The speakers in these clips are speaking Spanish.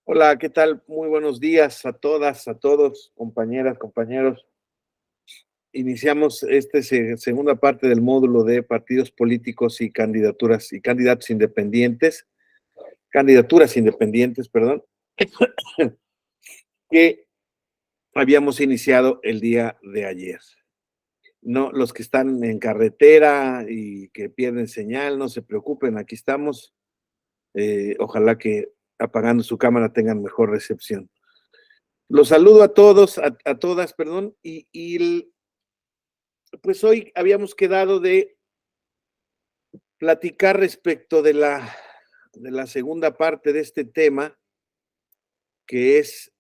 Hola, ¿qué tal? Muy buenos días a todas, a todos, compañeras, compañeros. Iniciamos segunda parte del módulo de partidos políticos y candidaturas y candidatos independientes, candidaturas independientes, perdón, que habíamos iniciado el día de ayer. No, los que están en carretera y que pierden señal, no se preocupen, aquí estamos. Ojalá que apagando su cámara tengan mejor recepción. Los saludo a todos, a todas, perdón, pues hoy habíamos quedado de platicar respecto de la segunda parte de este tema, que es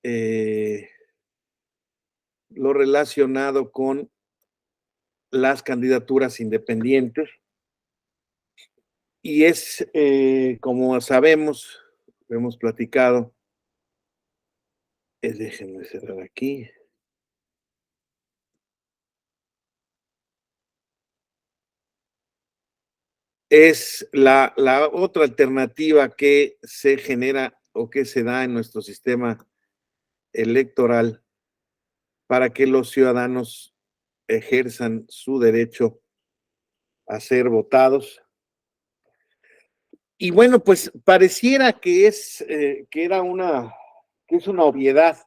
lo relacionado con las candidaturas independientes. Y es, como sabemos, hemos platicado, déjenme cerrar aquí. Es la otra alternativa que se genera o que se da en nuestro sistema electoral para que los ciudadanos ejerzan su derecho a ser votados. Y bueno, pues pareciera que que es una obviedad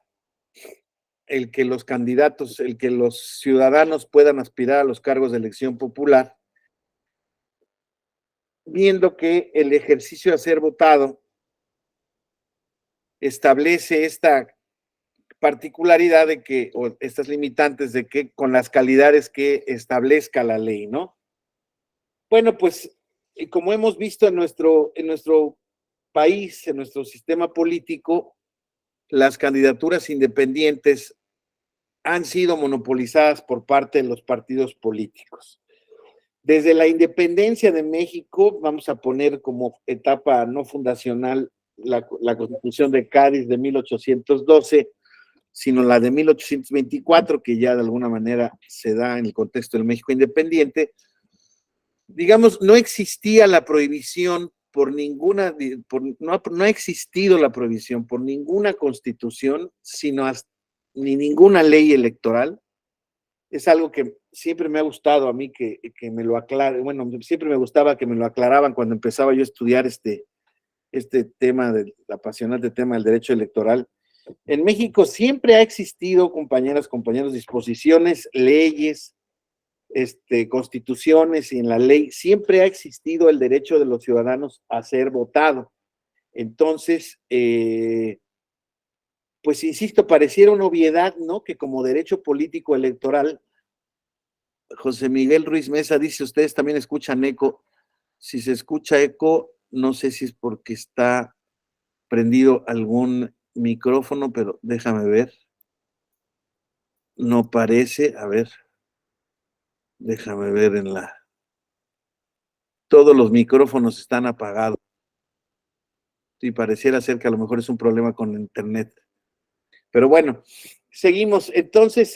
el que los candidatos, el que los ciudadanos puedan aspirar a los cargos de elección popular, viendo que el ejercicio a ser votado establece esta particularidad de que, o estas limitantes de que con las calidades que establezca la ley, ¿no? Bueno, pues como hemos visto en nuestro país, en nuestro sistema político, las candidaturas independientes han sido monopolizadas por parte de los partidos políticos. Desde la independencia de México, vamos a poner como etapa no fundacional la Constitución de Cádiz de 1812, sino la de 1824, que ya de alguna manera se da en el contexto del México independiente. Digamos, no existía la prohibición por ninguna, no ha existido la prohibición por ninguna constitución, sino ni ninguna ley electoral. Es algo que siempre me ha gustado a mí que me lo aclare. Bueno, siempre me gustaba que me lo aclaraban cuando empezaba yo a estudiar este tema, el apasionante tema del derecho electoral. En México siempre ha existido, compañeras, compañeros, disposiciones, leyes, constituciones y en la ley siempre ha existido el derecho de los ciudadanos a ser votado. Entonces, pues insisto, pareciera una obviedad, ¿no? Que como derecho político electoral, José Miguel Ruiz Mesa dice, ustedes también escuchan eco. Si se escucha eco, no sé si es porque está prendido algún micrófono, pero déjame ver. No parece, a ver, déjame ver todos los micrófonos están apagados. Sí, pareciera ser que a lo mejor es un problema con internet. Pero bueno, seguimos. Entonces,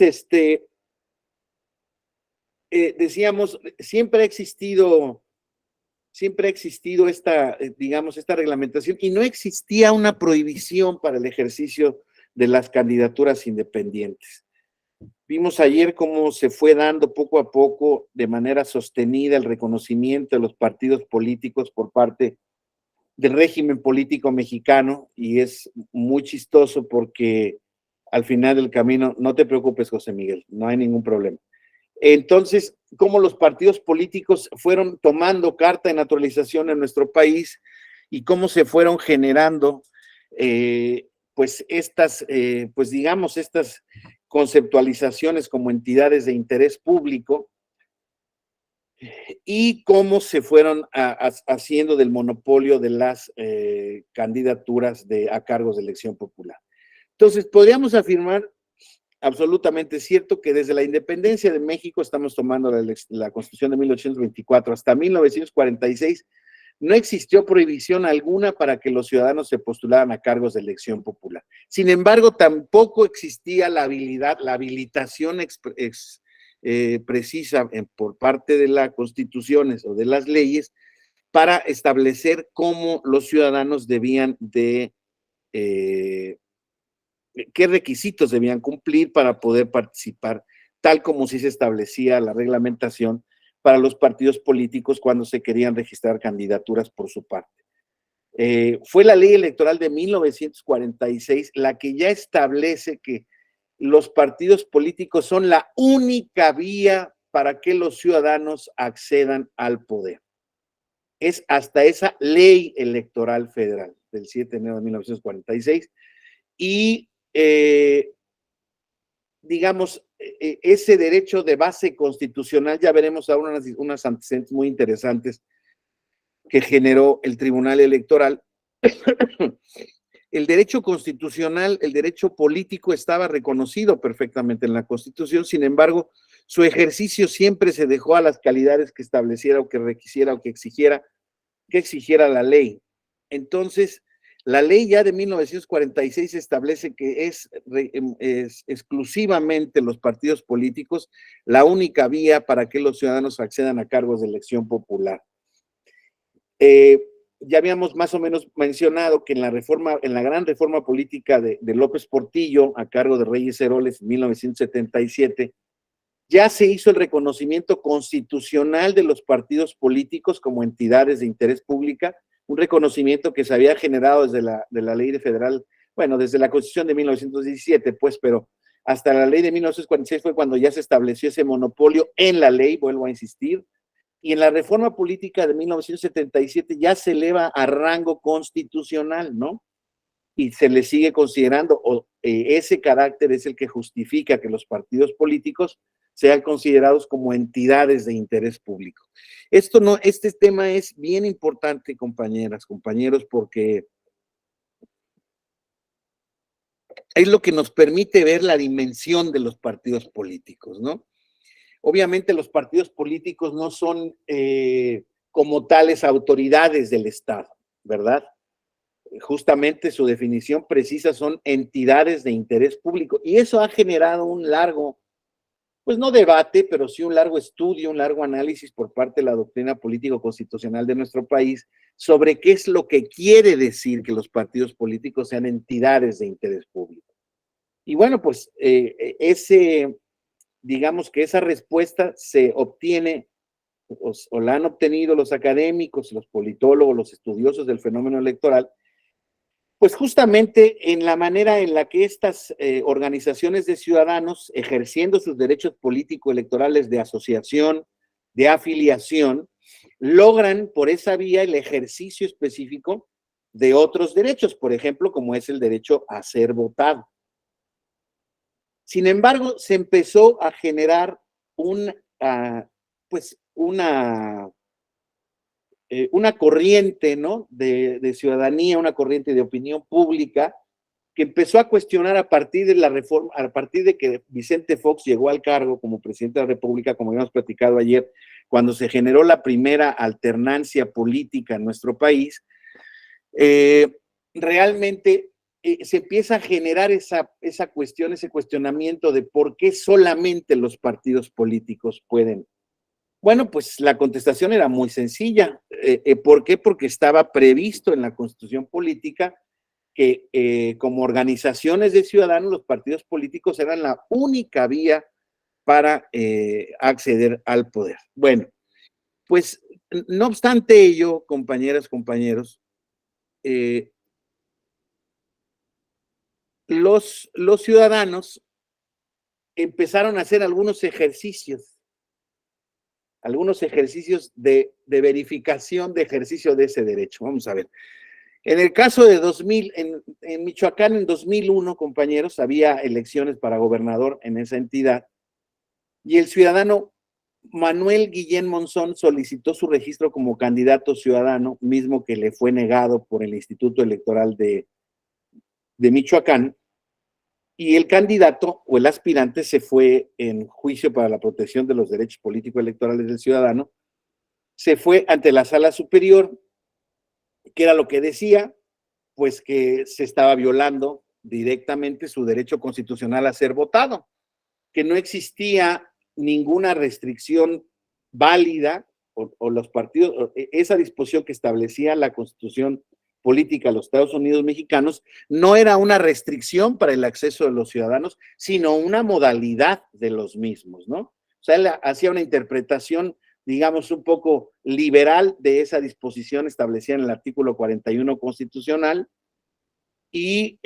decíamos, siempre ha existido esta, digamos, esta reglamentación y no existía una prohibición para el ejercicio de las candidaturas independientes. Vimos ayer cómo se fue dando poco a poco, de manera sostenida, el reconocimiento de los partidos políticos por parte del régimen político mexicano, y es muy chistoso porque al final del camino, no te preocupes, José Miguel, no hay ningún problema. Entonces, cómo los partidos políticos fueron tomando carta de naturalización en nuestro país y cómo se fueron generando, pues pues digamos, estas conceptualizaciones como entidades de interés público y cómo se fueron haciendo del monopolio de las candidaturas a cargos de elección popular. Entonces, podríamos afirmar absolutamente cierto que desde la independencia de México, estamos tomando la Constitución de 1824 hasta 1946, no existió prohibición alguna para que los ciudadanos se postularan a cargos de elección popular. Sin embargo, tampoco existía la habilitación precisa por parte de las constituciones o de las leyes para establecer cómo los ciudadanos debían de qué requisitos debían cumplir para poder participar, tal como sí se establecía la reglamentación para los partidos políticos cuando se querían registrar candidaturas por su parte. Fue la ley electoral de 1946 la que ya establece que los partidos políticos son la única vía para que los ciudadanos accedan al poder. Es hasta esa ley electoral federal del 7 de enero de 1946 y digamos, ese derecho de base constitucional, ya veremos ahora unas antecedentes muy interesantes que generó el Tribunal Electoral. El derecho constitucional, el derecho político estaba reconocido perfectamente en la Constitución, sin embargo, su ejercicio siempre se dejó a las calidades que estableciera o que requisiera o que exigiera la ley. Entonces, la ley ya de 1946 establece que es exclusivamente los partidos políticos la única vía para que los ciudadanos accedan a cargos de elección popular. Ya habíamos más o menos mencionado que en la gran reforma política de López Portillo, a cargo de Reyes Heroles en 1977, ya se hizo el reconocimiento constitucional de los partidos políticos como entidades de interés público, un reconocimiento que se había generado desde la ley federal, bueno, desde la Constitución de 1917, pues, pero hasta la ley de 1946 fue cuando ya se estableció ese monopolio en la ley, vuelvo a insistir, y en la reforma política de 1977 ya se eleva a rango constitucional, ¿no? Y se le sigue considerando, ese carácter es el que justifica que los partidos políticos sean considerados como entidades de interés público. Este tema es bien importante, compañeras, compañeros, porque es lo que nos permite ver la dimensión de los partidos políticos, ¿no? Obviamente los partidos políticos no son como tales autoridades del Estado, ¿verdad? Justamente su definición precisa son entidades de interés público y eso ha generado un largo, pues no debate, pero sí un largo estudio, un largo análisis por parte de la doctrina político-constitucional de nuestro país sobre qué es lo que quiere decir que los partidos políticos sean entidades de interés público. Y bueno, pues digamos que esa respuesta se obtiene o la han obtenido los académicos, los politólogos, los estudiosos del fenómeno electoral, pues justamente en la manera en la que estas organizaciones de ciudadanos, ejerciendo sus derechos político-electorales de asociación, de afiliación, logran por esa vía el ejercicio específico de otros derechos, por ejemplo, como es el derecho a ser votado. Sin embargo, se empezó a generar pues una corriente, ¿no? de ciudadanía, una corriente de opinión pública que empezó a cuestionar a partir de la reforma, a partir de que Vicente Fox llegó al cargo como presidente de la República, como habíamos platicado ayer, cuando se generó la primera alternancia política en nuestro país, realmente se empieza a generar esa cuestión, ese cuestionamiento de por qué solamente los partidos políticos pueden. Bueno, pues la contestación era muy sencilla. ¿Por qué? Porque estaba previsto en la Constitución política que como organizaciones de ciudadanos los partidos políticos eran la única vía para acceder al poder. Bueno, pues no obstante ello, compañeras, compañeros, los ciudadanos empezaron a hacer algunos ejercicios de verificación de ejercicio de ese derecho. Vamos a ver. En el caso de 2000, en Michoacán en 2001, compañeros, había elecciones para gobernador en esa entidad y el ciudadano Manuel Guillén Monzón solicitó su registro como candidato ciudadano, mismo que le fue negado por el Instituto Electoral de Michoacán, y el candidato o el aspirante se fue en juicio para la protección de los derechos políticos electorales del ciudadano, se fue ante la Sala Superior, que era lo que decía, pues que se estaba violando directamente su derecho constitucional a ser votado, que no existía ninguna restricción válida o los partidos, esa disposición que establecía la Constitución política de los Estados Unidos mexicanos, no era una restricción para el acceso de los ciudadanos, sino una modalidad de los mismos, ¿no? O sea, él hacía una interpretación, digamos, un poco liberal de esa disposición establecida en el artículo 41 constitucional, y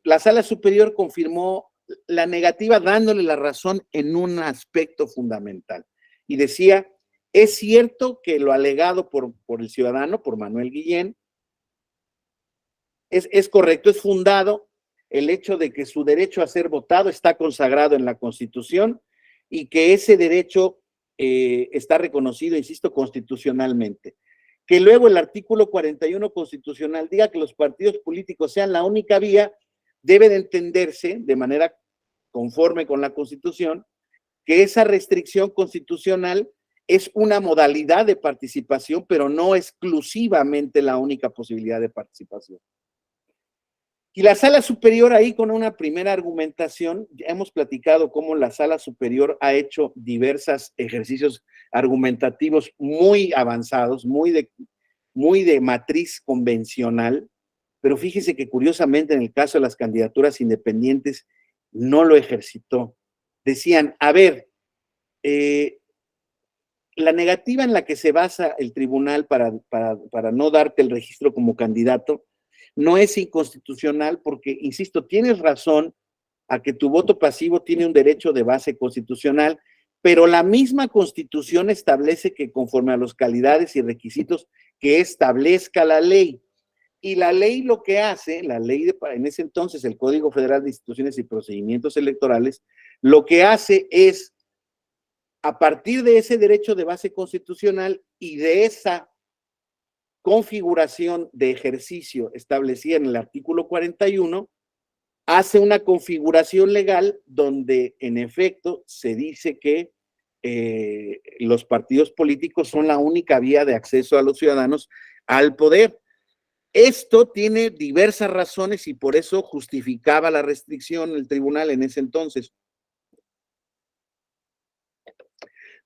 la Sala Superior confirmó la negativa dándole la razón en un aspecto fundamental. Y decía, es cierto que lo alegado por el ciudadano, por Manuel Guillén, es correcto, es fundado el hecho de que su derecho a ser votado está consagrado en la Constitución y que ese derecho está reconocido, insisto, constitucionalmente. Que luego el artículo 41 constitucional diga que los partidos políticos sean la única vía, debe de entenderse de manera conforme con la Constitución, que esa restricción constitucional es una modalidad de participación, pero no exclusivamente la única posibilidad de participación. Y la Sala Superior ahí con una primera argumentación, ya hemos platicado cómo la Sala Superior ha hecho diversos ejercicios argumentativos muy avanzados, muy de matriz convencional, pero fíjese que curiosamente en el caso de las candidaturas independientes no lo ejercitó. Decían, a ver, la negativa en la que se basa el tribunal para no darte el registro como candidato no es inconstitucional porque, insisto, tienes razón a que tu voto pasivo tiene un derecho de base constitucional, pero la misma Constitución establece que conforme a las calidades y requisitos que establezca la ley. Y la ley lo que hace, en ese entonces el Código Federal de Instituciones y Procedimientos Electorales, lo que hace es, a partir de ese derecho de base constitucional y de esa configuración de ejercicio establecida en el artículo 41, hace una configuración legal donde en efecto se dice que los partidos políticos son la única vía de acceso a los ciudadanos al poder. Esto tiene diversas razones y por eso justificaba la restricción el tribunal en ese entonces.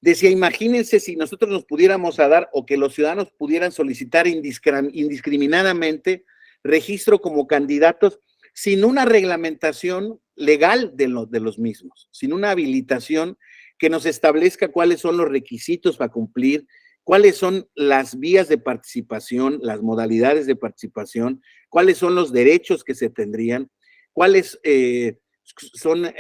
Decía, imagínense si nosotros nos pudiéramos dar o que los ciudadanos pudieran solicitar indiscriminadamente registro como candidatos sin una reglamentación legal de los mismos, sin una habilitación que nos establezca cuáles son los requisitos para cumplir, cuáles son las vías de participación, las modalidades de participación, cuáles son los derechos que se tendrían, cuáles son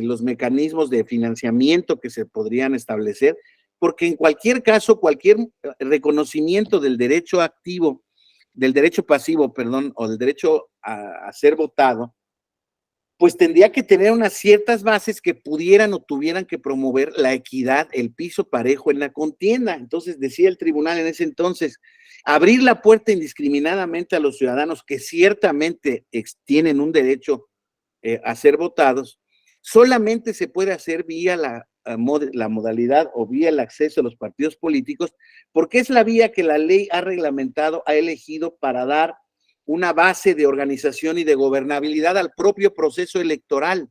los mecanismos de financiamiento que se podrían establecer, porque en cualquier caso, cualquier reconocimiento del derecho activo, del derecho pasivo, perdón, o del derecho a ser votado, pues tendría que tener unas ciertas bases que pudieran o tuvieran que promover la equidad, el piso parejo en la contienda. Entonces decía el tribunal en ese entonces, abrir la puerta indiscriminadamente a los ciudadanos que ciertamente tienen un derecho a ser votados, solamente se puede hacer vía la modalidad o vía el acceso a los partidos políticos, porque es la vía que la ley ha reglamentado, ha elegido para dar una base de organización y de gobernabilidad al propio proceso electoral,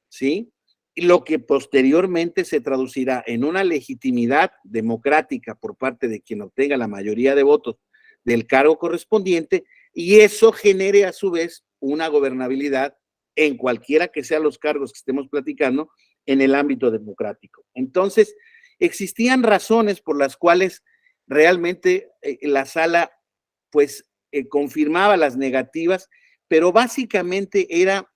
¿sí? Lo que posteriormente se traducirá en una legitimidad democrática por parte de quien obtenga la mayoría de votos del cargo correspondiente, y eso genere a su vez una gobernabilidad en cualquiera que sean los cargos que estemos platicando en el ámbito democrático. Entonces, existían razones por las cuales realmente la sala, pues, confirmaba las negativas, pero básicamente era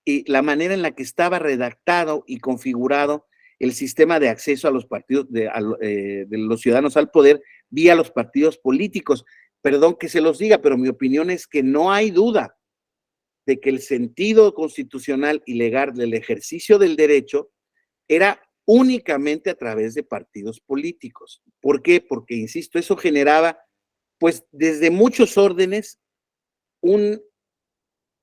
la manera en la que estaba redactado y configurado el sistema de acceso a los partidos, de los ciudadanos al poder vía los partidos políticos. Perdón que se los diga, pero mi opinión es que no hay duda de que el sentido constitucional y legal del ejercicio del derecho era únicamente a través de partidos políticos. ¿Por qué? Porque, insisto, eso generaba, pues, desde muchos órdenes,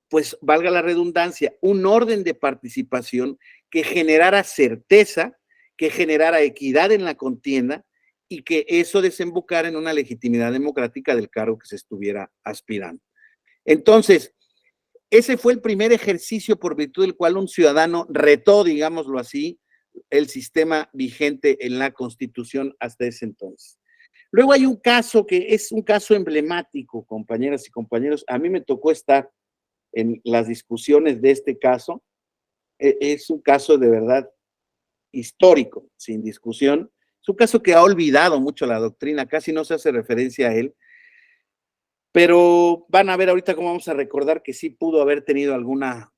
pues, valga la redundancia, un orden de participación que generara certeza, que generara equidad en la contienda y que eso desembocara en una legitimidad democrática del cargo que se estuviera aspirando. Entonces, ese fue el primer ejercicio por virtud del cual un ciudadano retó, digámoslo así, el sistema vigente en la Constitución hasta ese entonces. Luego hay un caso que es un caso emblemático, compañeras y compañeros. A mí me tocó estar en las discusiones de este caso. Es un caso de verdad histórico, sin discusión. Es un caso que ha olvidado mucho la doctrina, casi no se hace referencia a él, pero van a ver ahorita cómo vamos a recordar que sí pudo haber tenido alguna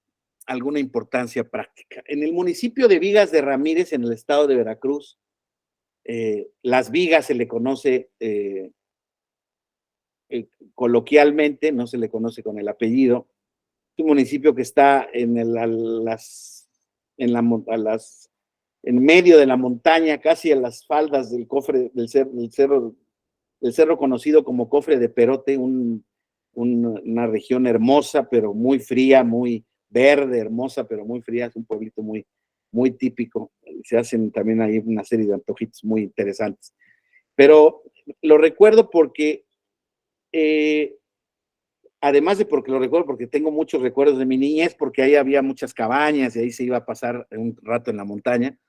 importancia práctica. En el municipio de Vigas de Ramírez, en el estado de Veracruz, Las Vigas se le conoce coloquialmente, no se le conoce con el apellido. Es un municipio que está en medio de la montaña, casi en las faldas del cofre del cerro conocido como Cofre de Perote, una región hermosa, pero muy fría, muy verde, hermosa, pero muy fría. Es un pueblito muy, muy típico. Se hacen también ahí una serie de antojitos muy interesantes. Pero lo recuerdo porque, además de porque lo recuerdo, porque tengo muchos recuerdos de mi niñez, porque ahí había muchas cabañas y ahí se iba a pasar un rato en la montaña.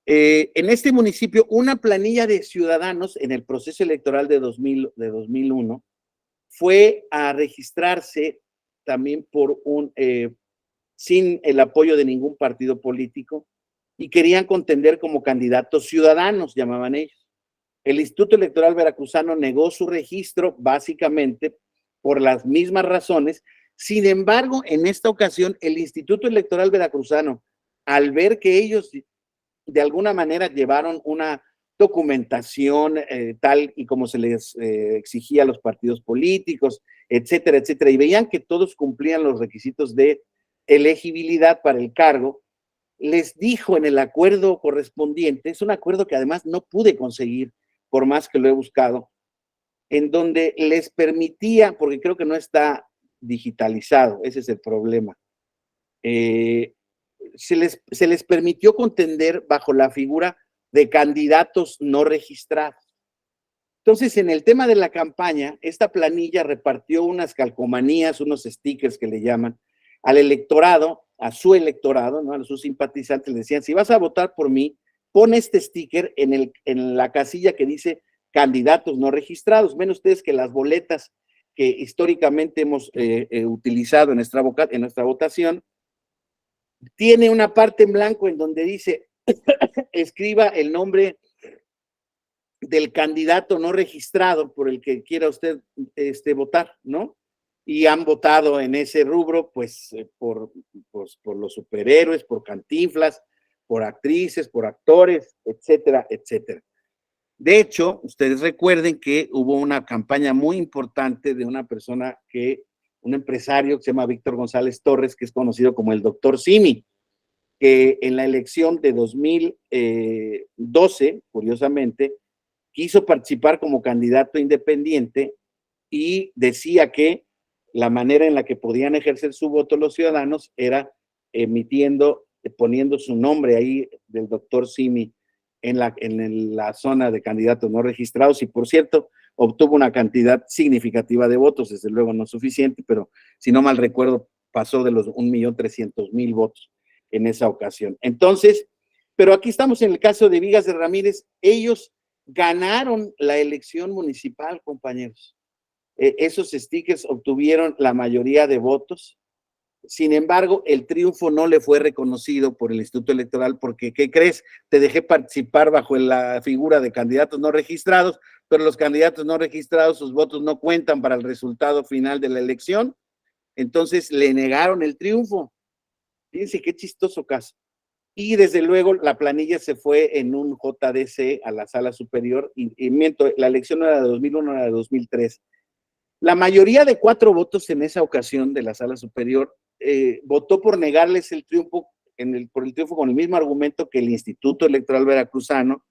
En este municipio, una planilla de ciudadanos en el proceso electoral de 2001 fue a registrarse también sin el apoyo de ningún partido político y querían contender como candidatos ciudadanos, llamaban ellos. El Instituto Electoral Veracruzano negó su registro básicamente por las mismas razones. Sin embargo, en esta ocasión, el Instituto Electoral Veracruzano, al ver que ellos de alguna manera llevaron una documentación tal y como se les exigía a los partidos políticos, etcétera, etcétera, y veían que todos cumplían los requisitos de elegibilidad para el cargo, les dijo en el acuerdo correspondiente, es un acuerdo que además no pude conseguir, por más que lo he buscado, en donde les permitía, porque creo que no está digitalizado, ese es el problema, se les permitió contender bajo la figura de candidatos no registrados. Entonces, en el tema de la campaña, esta planilla repartió unas calcomanías, unos stickers que le llaman, al electorado, a su electorado, ¿no? A sus simpatizantes, les decían, si vas a votar por mí, pon este sticker en la casilla que dice candidatos no registrados. Ven ustedes que las boletas que históricamente hemos utilizado en nuestra votación, tiene una parte en blanco en donde dice, escriba el nombre del candidato no registrado por el que quiera usted votar, ¿no? Y han votado en ese rubro, pues, por los superhéroes, por Cantinflas, por actrices, por actores, etcétera, etcétera. De hecho, ustedes recuerden que hubo una campaña muy importante de una persona un empresario que se llama Víctor González Torres, que es conocido como el Doctor Simi, que en la elección de 2012, curiosamente, quiso participar como candidato independiente y decía que la manera en la que podían ejercer su voto los ciudadanos era poniendo su nombre ahí del doctor Simi en la zona de candidatos no registrados, y por cierto, obtuvo una cantidad significativa de votos, desde luego no suficiente, pero si no mal recuerdo, pasó de los 1.300.000 votos en esa ocasión. Entonces, pero aquí estamos en el caso de Vigas de Ramírez. Ellos ganaron la elección municipal, compañeros. Esos stickers obtuvieron la mayoría de votos. Sin embargo, el triunfo no le fue reconocido por el Instituto Electoral porque, ¿qué crees? Te dejé participar bajo la figura de candidatos no registrados, pero los candidatos no registrados, sus votos no cuentan para el resultado final de la elección. Entonces le negaron el triunfo. Fíjense qué chistoso caso. Y desde luego la planilla se fue en un JDC a la sala superior, y miento, la elección no era de 2001, era de 2003. La mayoría de 4 votos en esa ocasión de la sala superior votó por negarles el triunfo, por el triunfo con el mismo argumento que el Instituto Electoral Veracruzano,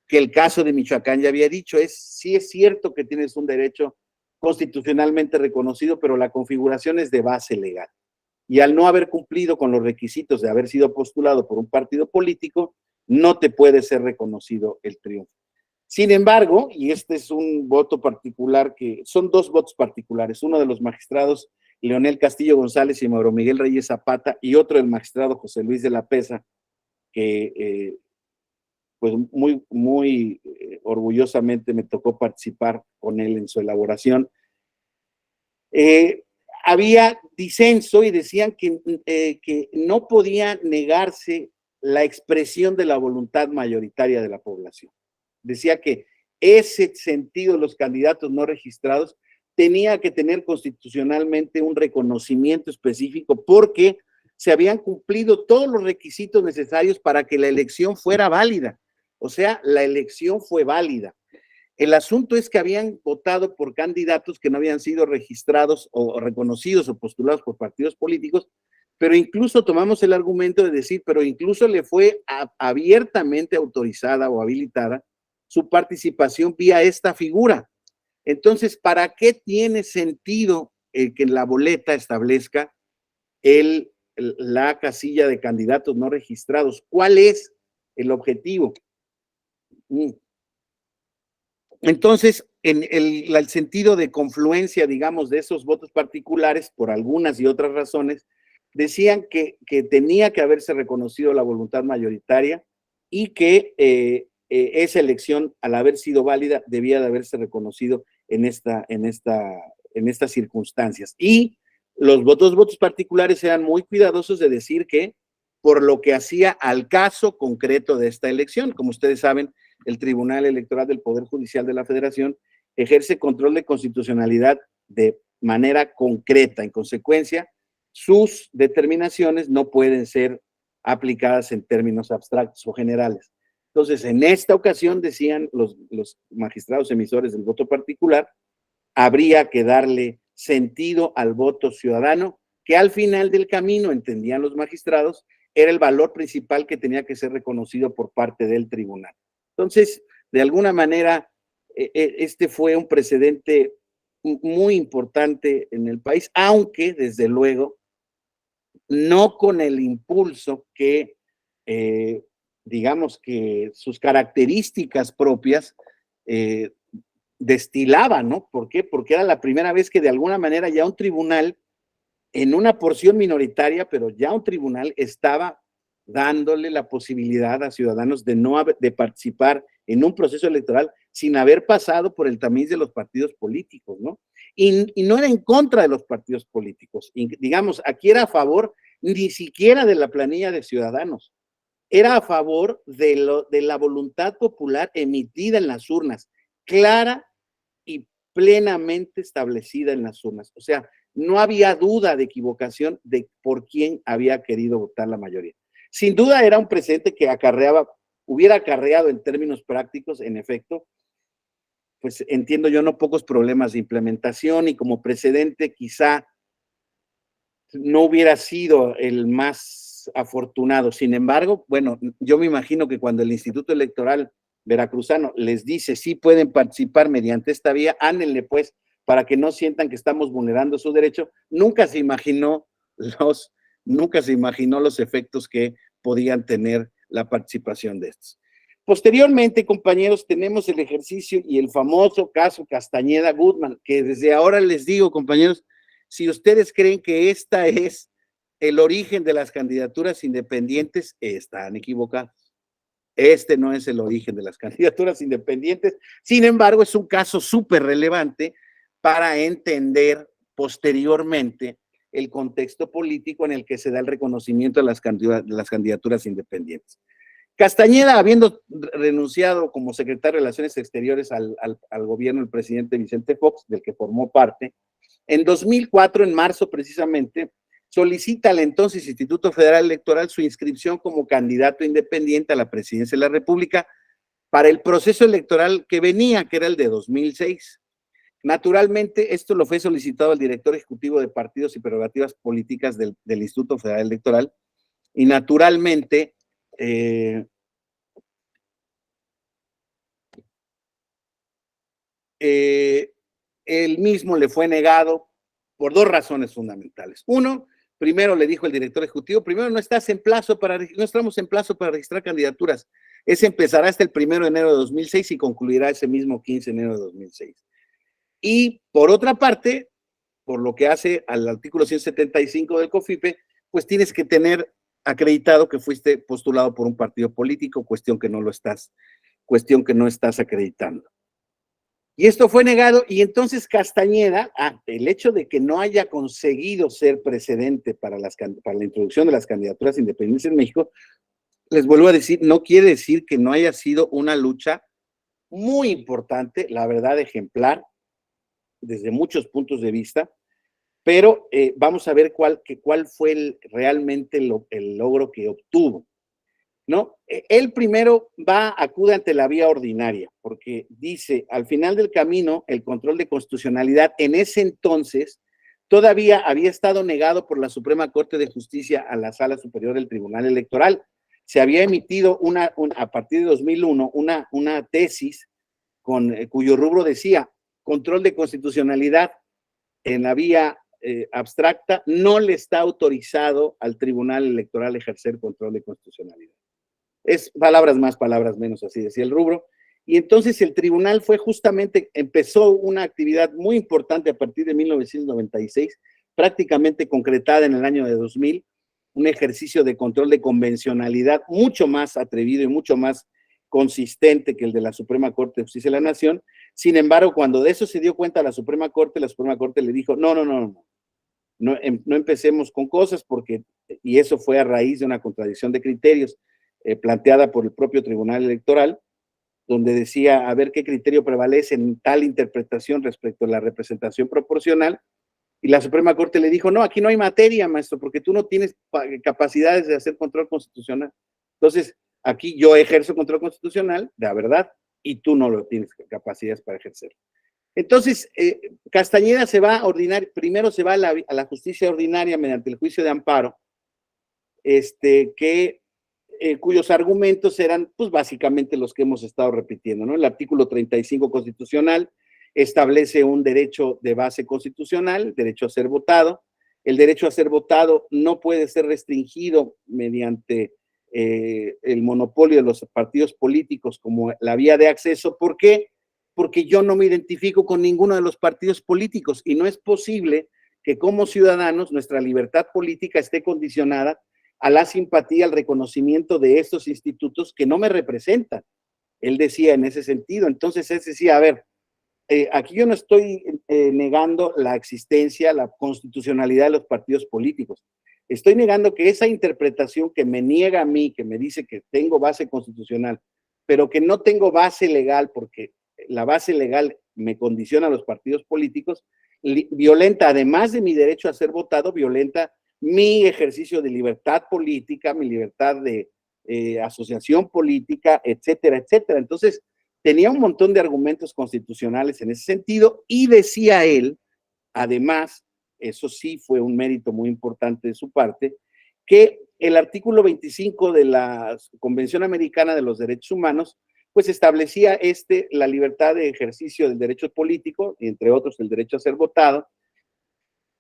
que el caso de Michoacán ya había dicho. Sí es cierto que tienes un derecho constitucionalmente reconocido, pero la configuración es de base legal. Y al no haber cumplido con los requisitos de haber sido postulado por un partido político, no te puede ser reconocido el triunfo. Sin embargo, y este es un voto particular, que son 2 votos particulares, uno de los magistrados Leonel Castillo González y Mauro Miguel Reyes Zapata, y otro del magistrado José Luis de la Pesa, que pues muy orgullosamente me tocó participar con él en su elaboración. Había disenso y decían que no podía negarse la expresión de la voluntad mayoritaria de la población. Decía que ese sentido de los candidatos no registrados tenía que tener constitucionalmente un reconocimiento específico porque se habían cumplido todos los requisitos necesarios para que la elección fuera válida. O sea, la elección fue válida. El asunto es que habían votado por candidatos que no habían sido registrados o reconocidos o postulados por partidos políticos, pero incluso tomamos el argumento de decir, pero incluso le fue abiertamente autorizada o habilitada su participación vía esta figura. Entonces, ¿para qué tiene sentido que la boleta establezca la casilla de candidatos no registrados? ¿Cuál es el objetivo? Entonces, en el sentido de confluencia, digamos, de esos votos particulares, por algunas y otras razones, decían que tenía que haberse reconocido la voluntad mayoritaria y que esa elección, al haber sido válida, debía de haberse reconocido en estas circunstancias. Y los votos particulares eran muy cuidadosos de decir que por lo que hacía al caso concreto de esta elección. Como ustedes saben, el Tribunal Electoral del Poder Judicial de la Federación ejerce control de constitucionalidad de manera concreta. En consecuencia, sus determinaciones no pueden ser aplicadas en términos abstractos o generales. Entonces, en esta ocasión, decían los magistrados emisores del voto particular, habría que darle sentido al voto ciudadano, que al final del camino, entendían los magistrados, era el valor principal que tenía que ser reconocido por parte del tribunal. Entonces, de alguna manera, este fue un precedente muy importante en el país, aunque desde luego no con el impulso que, digamos que sus características propias destilaban, ¿no? ¿Por qué? Porque era la primera vez que de alguna manera ya un tribunal, en una porción minoritaria, pero ya un tribunal estaba dándole la posibilidad a ciudadanos de participar en un proceso electoral sin haber pasado por el tamiz de los partidos políticos, ¿no? Y no era en contra de los partidos políticos. Y, digamos, aquí era a favor ni siquiera de la planilla de Ciudadanos, era a favor de la voluntad popular emitida en las urnas, clara y plenamente establecida en las urnas. O sea, no había duda de equivocación de por quién había querido votar la mayoría. Sin duda era un precedente que hubiera acarreado en términos prácticos, en efecto, pues entiendo yo, no pocos problemas de implementación, y como precedente quizá no hubiera sido el más afortunado. Sin embargo, bueno, yo me imagino que cuando el Instituto Electoral veracruzano les dice sí pueden participar mediante esta vía, ándenle pues, para que no sientan que estamos vulnerando su derecho. Nunca se imaginó los efectos que podían tener la participación de estos. Posteriormente, compañeros, tenemos el ejercicio y el famoso caso Castañeda Guzmán, que desde ahora les digo, compañeros, si ustedes creen que esta es el origen de las candidaturas independientes, están equivocados. Este no es el origen de las candidaturas independientes. Sin embargo, es un caso súper relevante para entender posteriormente el contexto político en el que se da el reconocimiento de las candidaturas independientes. Castañeda, habiendo renunciado como secretario de Relaciones Exteriores al gobierno del presidente Vicente Fox, del que formó parte, en 2004, en marzo precisamente, solicita al entonces Instituto Federal Electoral su inscripción como candidato independiente a la presidencia de la República para el proceso electoral que venía, que era el de 2006. Naturalmente, esto lo fue solicitado al director ejecutivo de partidos y prerrogativas políticas del Instituto Federal Electoral, y naturalmente él mismo le fue negado por dos razones fundamentales. Uno, primero le dijo el director ejecutivo, primero no estamos en plazo para registrar candidaturas. Ese empezará hasta el 1 de enero de 2006 y concluirá ese mismo 15 de enero de 2006. Y por otra parte, por lo que hace al artículo 175 del COFIPE, pues tienes que tener acreditado que fuiste postulado por un partido político, cuestión que no estás acreditando. Y esto fue negado, y entonces Castañeda, el hecho de que no haya conseguido ser precedente para la introducción de las candidaturas independientes en México, les vuelvo a decir, no quiere decir que no haya sido una lucha muy importante, la verdad, ejemplar, desde muchos puntos de vista, pero vamos a ver cuál fue realmente el logro que obtuvo, ¿no? Él primero acude ante la vía ordinaria, porque dice, al final del camino, el control de constitucionalidad en ese entonces todavía había estado negado por la Suprema Corte de Justicia a la Sala Superior del Tribunal Electoral. Se había emitido a partir de 2001 una tesis cuyo rubro decía control de constitucionalidad en la vía abstracta, no le está autorizado al Tribunal Electoral ejercer control de constitucionalidad. Es palabras más, palabras menos, así decía el rubro. Y entonces el tribunal empezó una actividad muy importante a partir de 1996, prácticamente concretada en el año de 2000, un ejercicio de control de convencionalidad mucho más atrevido y mucho más consistente que el de la Suprema Corte de Justicia de la Nación. Sin embargo, cuando de eso se dio cuenta la Suprema Corte le dijo, no empecemos con cosas y eso fue a raíz de una contradicción de criterios planteada por el propio Tribunal Electoral, donde decía a ver qué criterio prevalece en tal interpretación respecto a la representación proporcional, y la Suprema Corte le dijo, no, aquí no hay materia, maestro, porque tú no tienes capacidades de hacer control constitucional. Entonces, aquí yo ejerzo control constitucional, de la verdad, y tú no lo tienes capacidades para ejercer. Entonces, Castañeda primero se va a la justicia ordinaria mediante el juicio de amparo, cuyos argumentos eran, pues básicamente los que hemos estado repitiendo, ¿no? El artículo 35 constitucional establece un derecho de base constitucional, derecho a ser votado. El derecho a ser votado no puede ser restringido mediante el monopolio de los partidos políticos como la vía de acceso. ¿Por qué? Porque yo no me identifico con ninguno de los partidos políticos y no es posible que como ciudadanos nuestra libertad política esté condicionada a la simpatía, al reconocimiento de estos institutos que no me representan. Él decía en ese sentido. Entonces él decía, a ver, aquí yo no estoy negando la existencia, la constitucionalidad de los partidos políticos. Estoy negando que esa interpretación que me niega a mí, que me dice que tengo base constitucional, pero que no tengo base legal porque la base legal me condiciona a los partidos políticos, violenta, además de mi derecho a ser votado, violenta mi ejercicio de libertad política, mi libertad de asociación política, etcétera, etcétera. Entonces, tenía un montón de argumentos constitucionales en ese sentido y decía él, además, eso sí fue un mérito muy importante de su parte, que el artículo 25 de la Convención Americana de los Derechos Humanos, pues establecía la libertad de ejercicio del derecho político, entre otros el derecho a ser votado,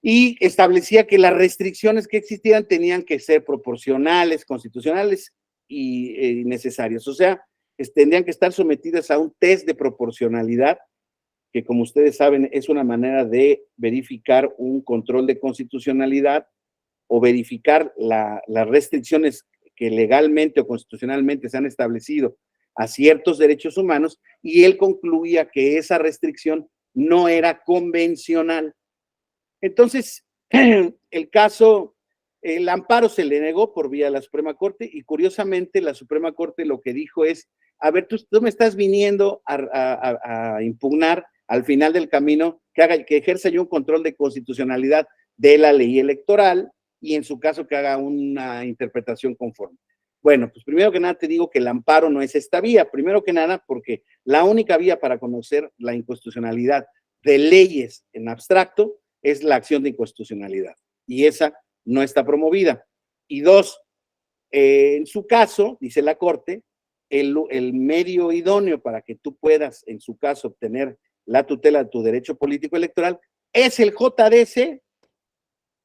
y establecía que las restricciones que existieran tenían que ser proporcionales, constitucionales y necesarias. O sea, tendrían que estar sometidas a un test de proporcionalidad, que como ustedes saben es una manera de verificar un control de constitucionalidad o verificar las restricciones que legalmente o constitucionalmente se han establecido a ciertos derechos humanos, y él concluía que esa restricción no era convencional. Entonces, el amparo se le negó por vía de la Suprema Corte y curiosamente la Suprema Corte lo que dijo es, a ver, tú me estás viniendo a impugnar al final del camino que ejerza yo un control de constitucionalidad de la ley electoral y en su caso que haga una interpretación conforme. Bueno, pues primero que nada te digo que el amparo no es esta vía, primero que nada porque la única vía para conocer la inconstitucionalidad de leyes en abstracto es la acción de inconstitucionalidad y esa no está promovida. Y dos, en su caso, dice la Corte, el medio idóneo para que tú puedas, en su caso, obtener la tutela de tu derecho político electoral es el JDC.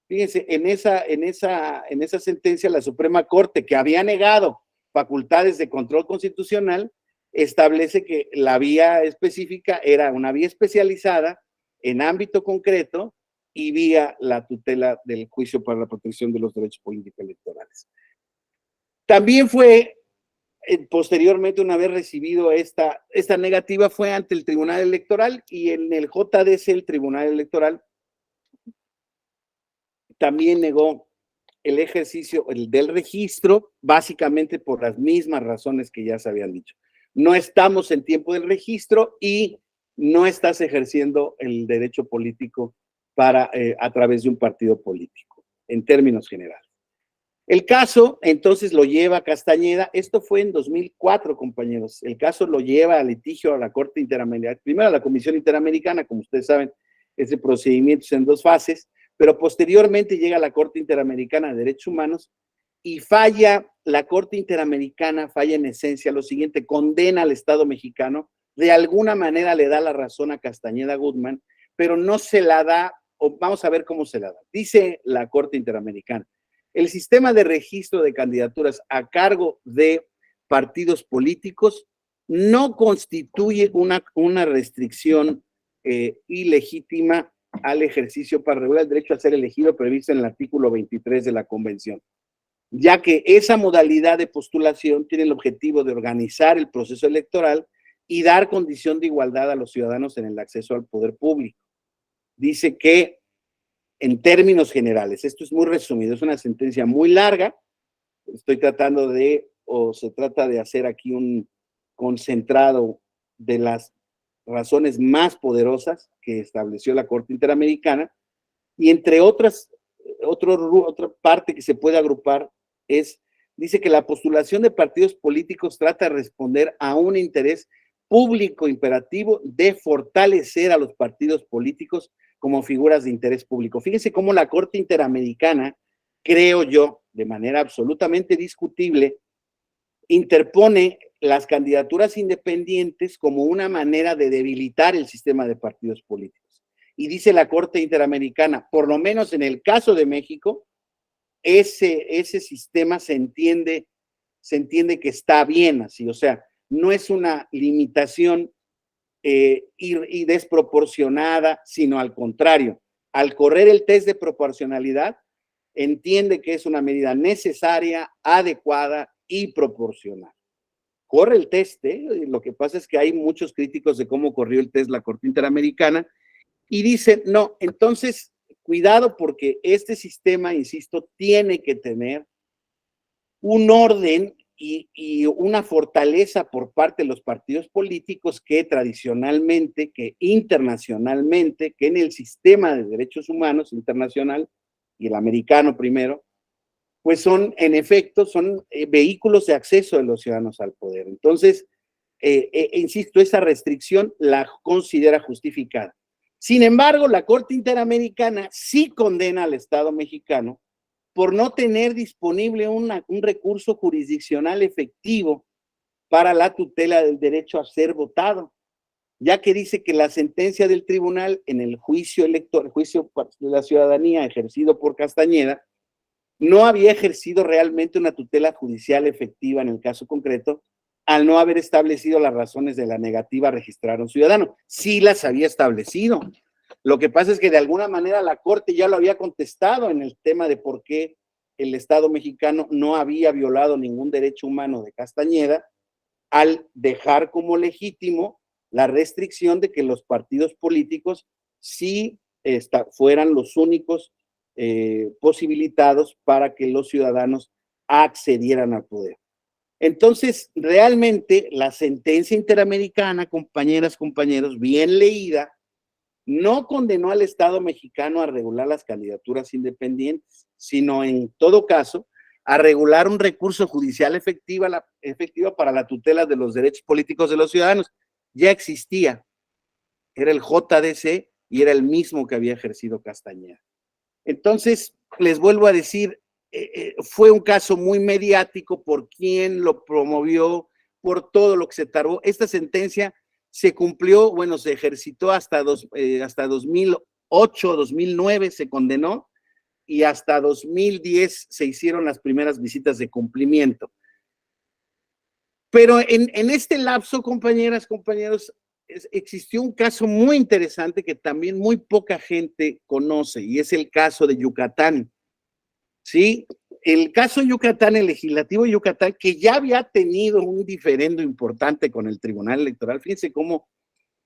Fíjense, en esa sentencia la Suprema Corte, que había negado facultades de control constitucional, establece que la vía específica era una vía especializada en ámbito concreto y vía la tutela del juicio para la protección de los derechos políticos electorales. También fue, posteriormente, una vez recibido esta negativa, fue ante el Tribunal Electoral, y en el JDC, el Tribunal Electoral, también negó el ejercicio del registro, básicamente por las mismas razones que ya se habían dicho. No estamos en tiempo del registro y no estás ejerciendo el derecho político a través de un partido político, en términos generales. El caso, entonces, lo lleva Castañeda. Esto fue en 2004, compañeros. El caso lo lleva a litigio a la Corte Interamericana, primero a la Comisión Interamericana, como ustedes saben, ese procedimiento es en 2 fases, pero posteriormente llega a la Corte Interamericana de Derechos Humanos y falla, la Corte Interamericana falla en esencia lo siguiente: condena al Estado mexicano, de alguna manera le da la razón a Castañeda Guzmán, pero no se la da, o vamos a ver cómo se la da. Dice la Corte Interamericana: el sistema de registro de candidaturas a cargo de partidos políticos no constituye una restricción ilegítima al ejercicio para regular el derecho a ser elegido previsto en el artículo 23 de la Convención, ya que esa modalidad de postulación tiene el objetivo de organizar el proceso electoral y dar condición de igualdad a los ciudadanos en el acceso al poder público. Dice que, en términos generales, esto es muy resumido, es una sentencia muy larga, estoy tratando de, o se trata de hacer aquí un concentrado de las razones más poderosas que estableció la Corte Interamericana, y entre otras, otra parte que se puede agrupar dice que la postulación de partidos políticos trata de responder a un interés público imperativo de fortalecer a los partidos políticos como figuras de interés público. Fíjense cómo la Corte Interamericana, creo yo, de manera absolutamente discutible, interpone las candidaturas independientes como una manera de debilitar el sistema de partidos políticos. Y dice la Corte Interamericana, por lo menos en el caso de México, ese sistema se entiende que está bien así, o sea, no es una limitación y desproporcionada, sino al contrario, al correr el test de proporcionalidad, entiende que es una medida necesaria, adecuada y proporcional. Corre el test, lo que pasa es que hay muchos críticos de cómo corrió el test la Corte Interamericana y dicen, no, entonces, cuidado, porque este sistema, insisto, tiene que tener un orden y una fortaleza por parte de los partidos políticos que tradicionalmente, que internacionalmente, que en el sistema de derechos humanos internacional y el americano primero, pues son, en efecto, son vehículos de acceso de los ciudadanos al poder. Entonces, insisto, esa restricción la considera justificada. Sin embargo, la Corte Interamericana sí condena al Estado mexicano por no tener disponible un recurso jurisdiccional efectivo para la tutela del derecho a ser votado, ya que dice que la sentencia del tribunal en el juicio electoral, juicio de la ciudadanía ejercido por Castañeda, no había ejercido realmente una tutela judicial efectiva en el caso concreto, al no haber establecido las razones de la negativa a registrar a un ciudadano. Sí las había establecido. Lo que pasa es que de alguna manera la Corte ya lo había contestado en el tema de por qué el Estado mexicano no había violado ningún derecho humano de Castañeda al dejar como legítimo la restricción de que los partidos políticos sí fueran los únicos posibilitados para que los ciudadanos accedieran al poder. Entonces, realmente la sentencia interamericana, compañeras, compañeros, bien leída, no condenó al Estado mexicano a regular las candidaturas independientes, sino en todo caso a regular un recurso judicial efectiva para la tutela de los derechos políticos de los ciudadanos. Ya existía, era el JDC y era el mismo que había ejercido Castañeda. Entonces, les vuelvo a decir, fue un caso muy mediático por quien lo promovió, por todo lo que se tardó. Esta sentencia se cumplió, bueno, se ejercitó hasta 2008, 2009 se condenó, y hasta 2010 se hicieron las primeras visitas de cumplimiento. Pero en este lapso, compañeras, compañeros, existió un caso muy interesante que también muy poca gente conoce, y es el caso de Yucatán. ¿Sí? el caso Yucatán, el legislativo de Yucatán, que ya había tenido un diferendo importante con el Tribunal Electoral, fíjense cómo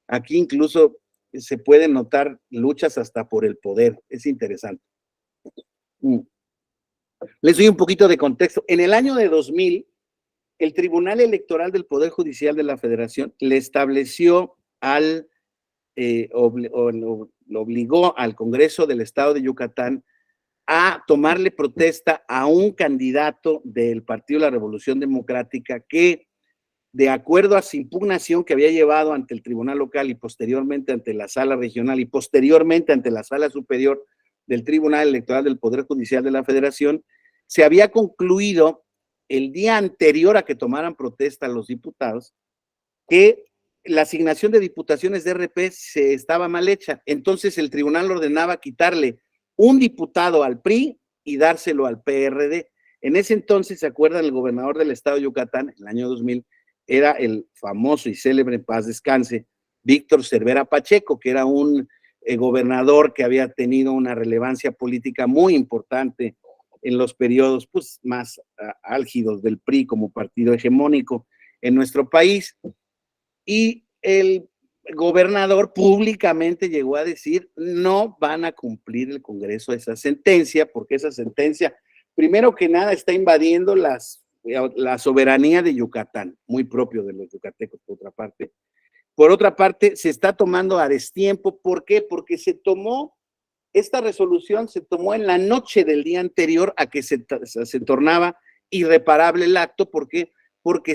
aquí incluso se pueden notar luchas hasta por el poder, es interesante. Les doy un poquito de contexto. En el año de 2000, el Tribunal Electoral del Poder Judicial de la Federación le estableció lo obligó al Congreso del Estado de Yucatán a tomarle protesta a un candidato del Partido de la Revolución Democrática que, de acuerdo a su impugnación que había llevado ante el Tribunal Local y posteriormente ante la Sala Regional y posteriormente ante la Sala Superior del Tribunal Electoral del Poder Judicial de la Federación, se había concluido el día anterior a que tomaran protesta los diputados que la asignación de diputaciones de RP se estaba mal hecha. Entonces el tribunal ordenaba quitarle un diputado al PRI y dárselo al PRD. En ese entonces, ¿se acuerdan? El gobernador del estado de Yucatán, en el año 2000, era el famoso y célebre, en paz descanse, Víctor Cervera Pacheco, que era un gobernador que había tenido una relevancia política muy importante en los periodos pues, más álgidos del PRI como partido hegemónico en nuestro país. Y el gobernador públicamente llegó a decir, no van a cumplir el Congreso esa sentencia, porque esa sentencia, primero que nada, está invadiendo la soberanía de Yucatán, muy propio de los yucatecos, por otra parte. Por otra parte, se está tomando a destiempo. ¿Por qué? Porque esta resolución se tomó en la noche del día anterior a que se tornaba irreparable el acto. ¿Por qué? Porque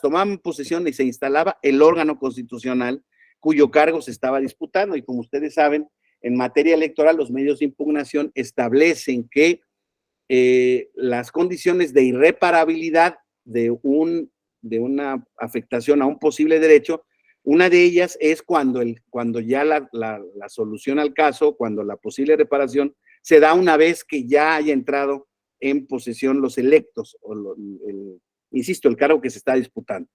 tomaban posesión y se instalaba el órgano constitucional cuyo cargo se estaba disputando. Y como ustedes saben, en materia electoral, los medios de impugnación establecen que las condiciones de irreparabilidad de una afectación a un posible derecho, una de ellas es cuando ya la solución al caso, cuando la posible reparación se da una vez que ya haya entrado en posesión los electos, insisto, el cargo que se está disputando.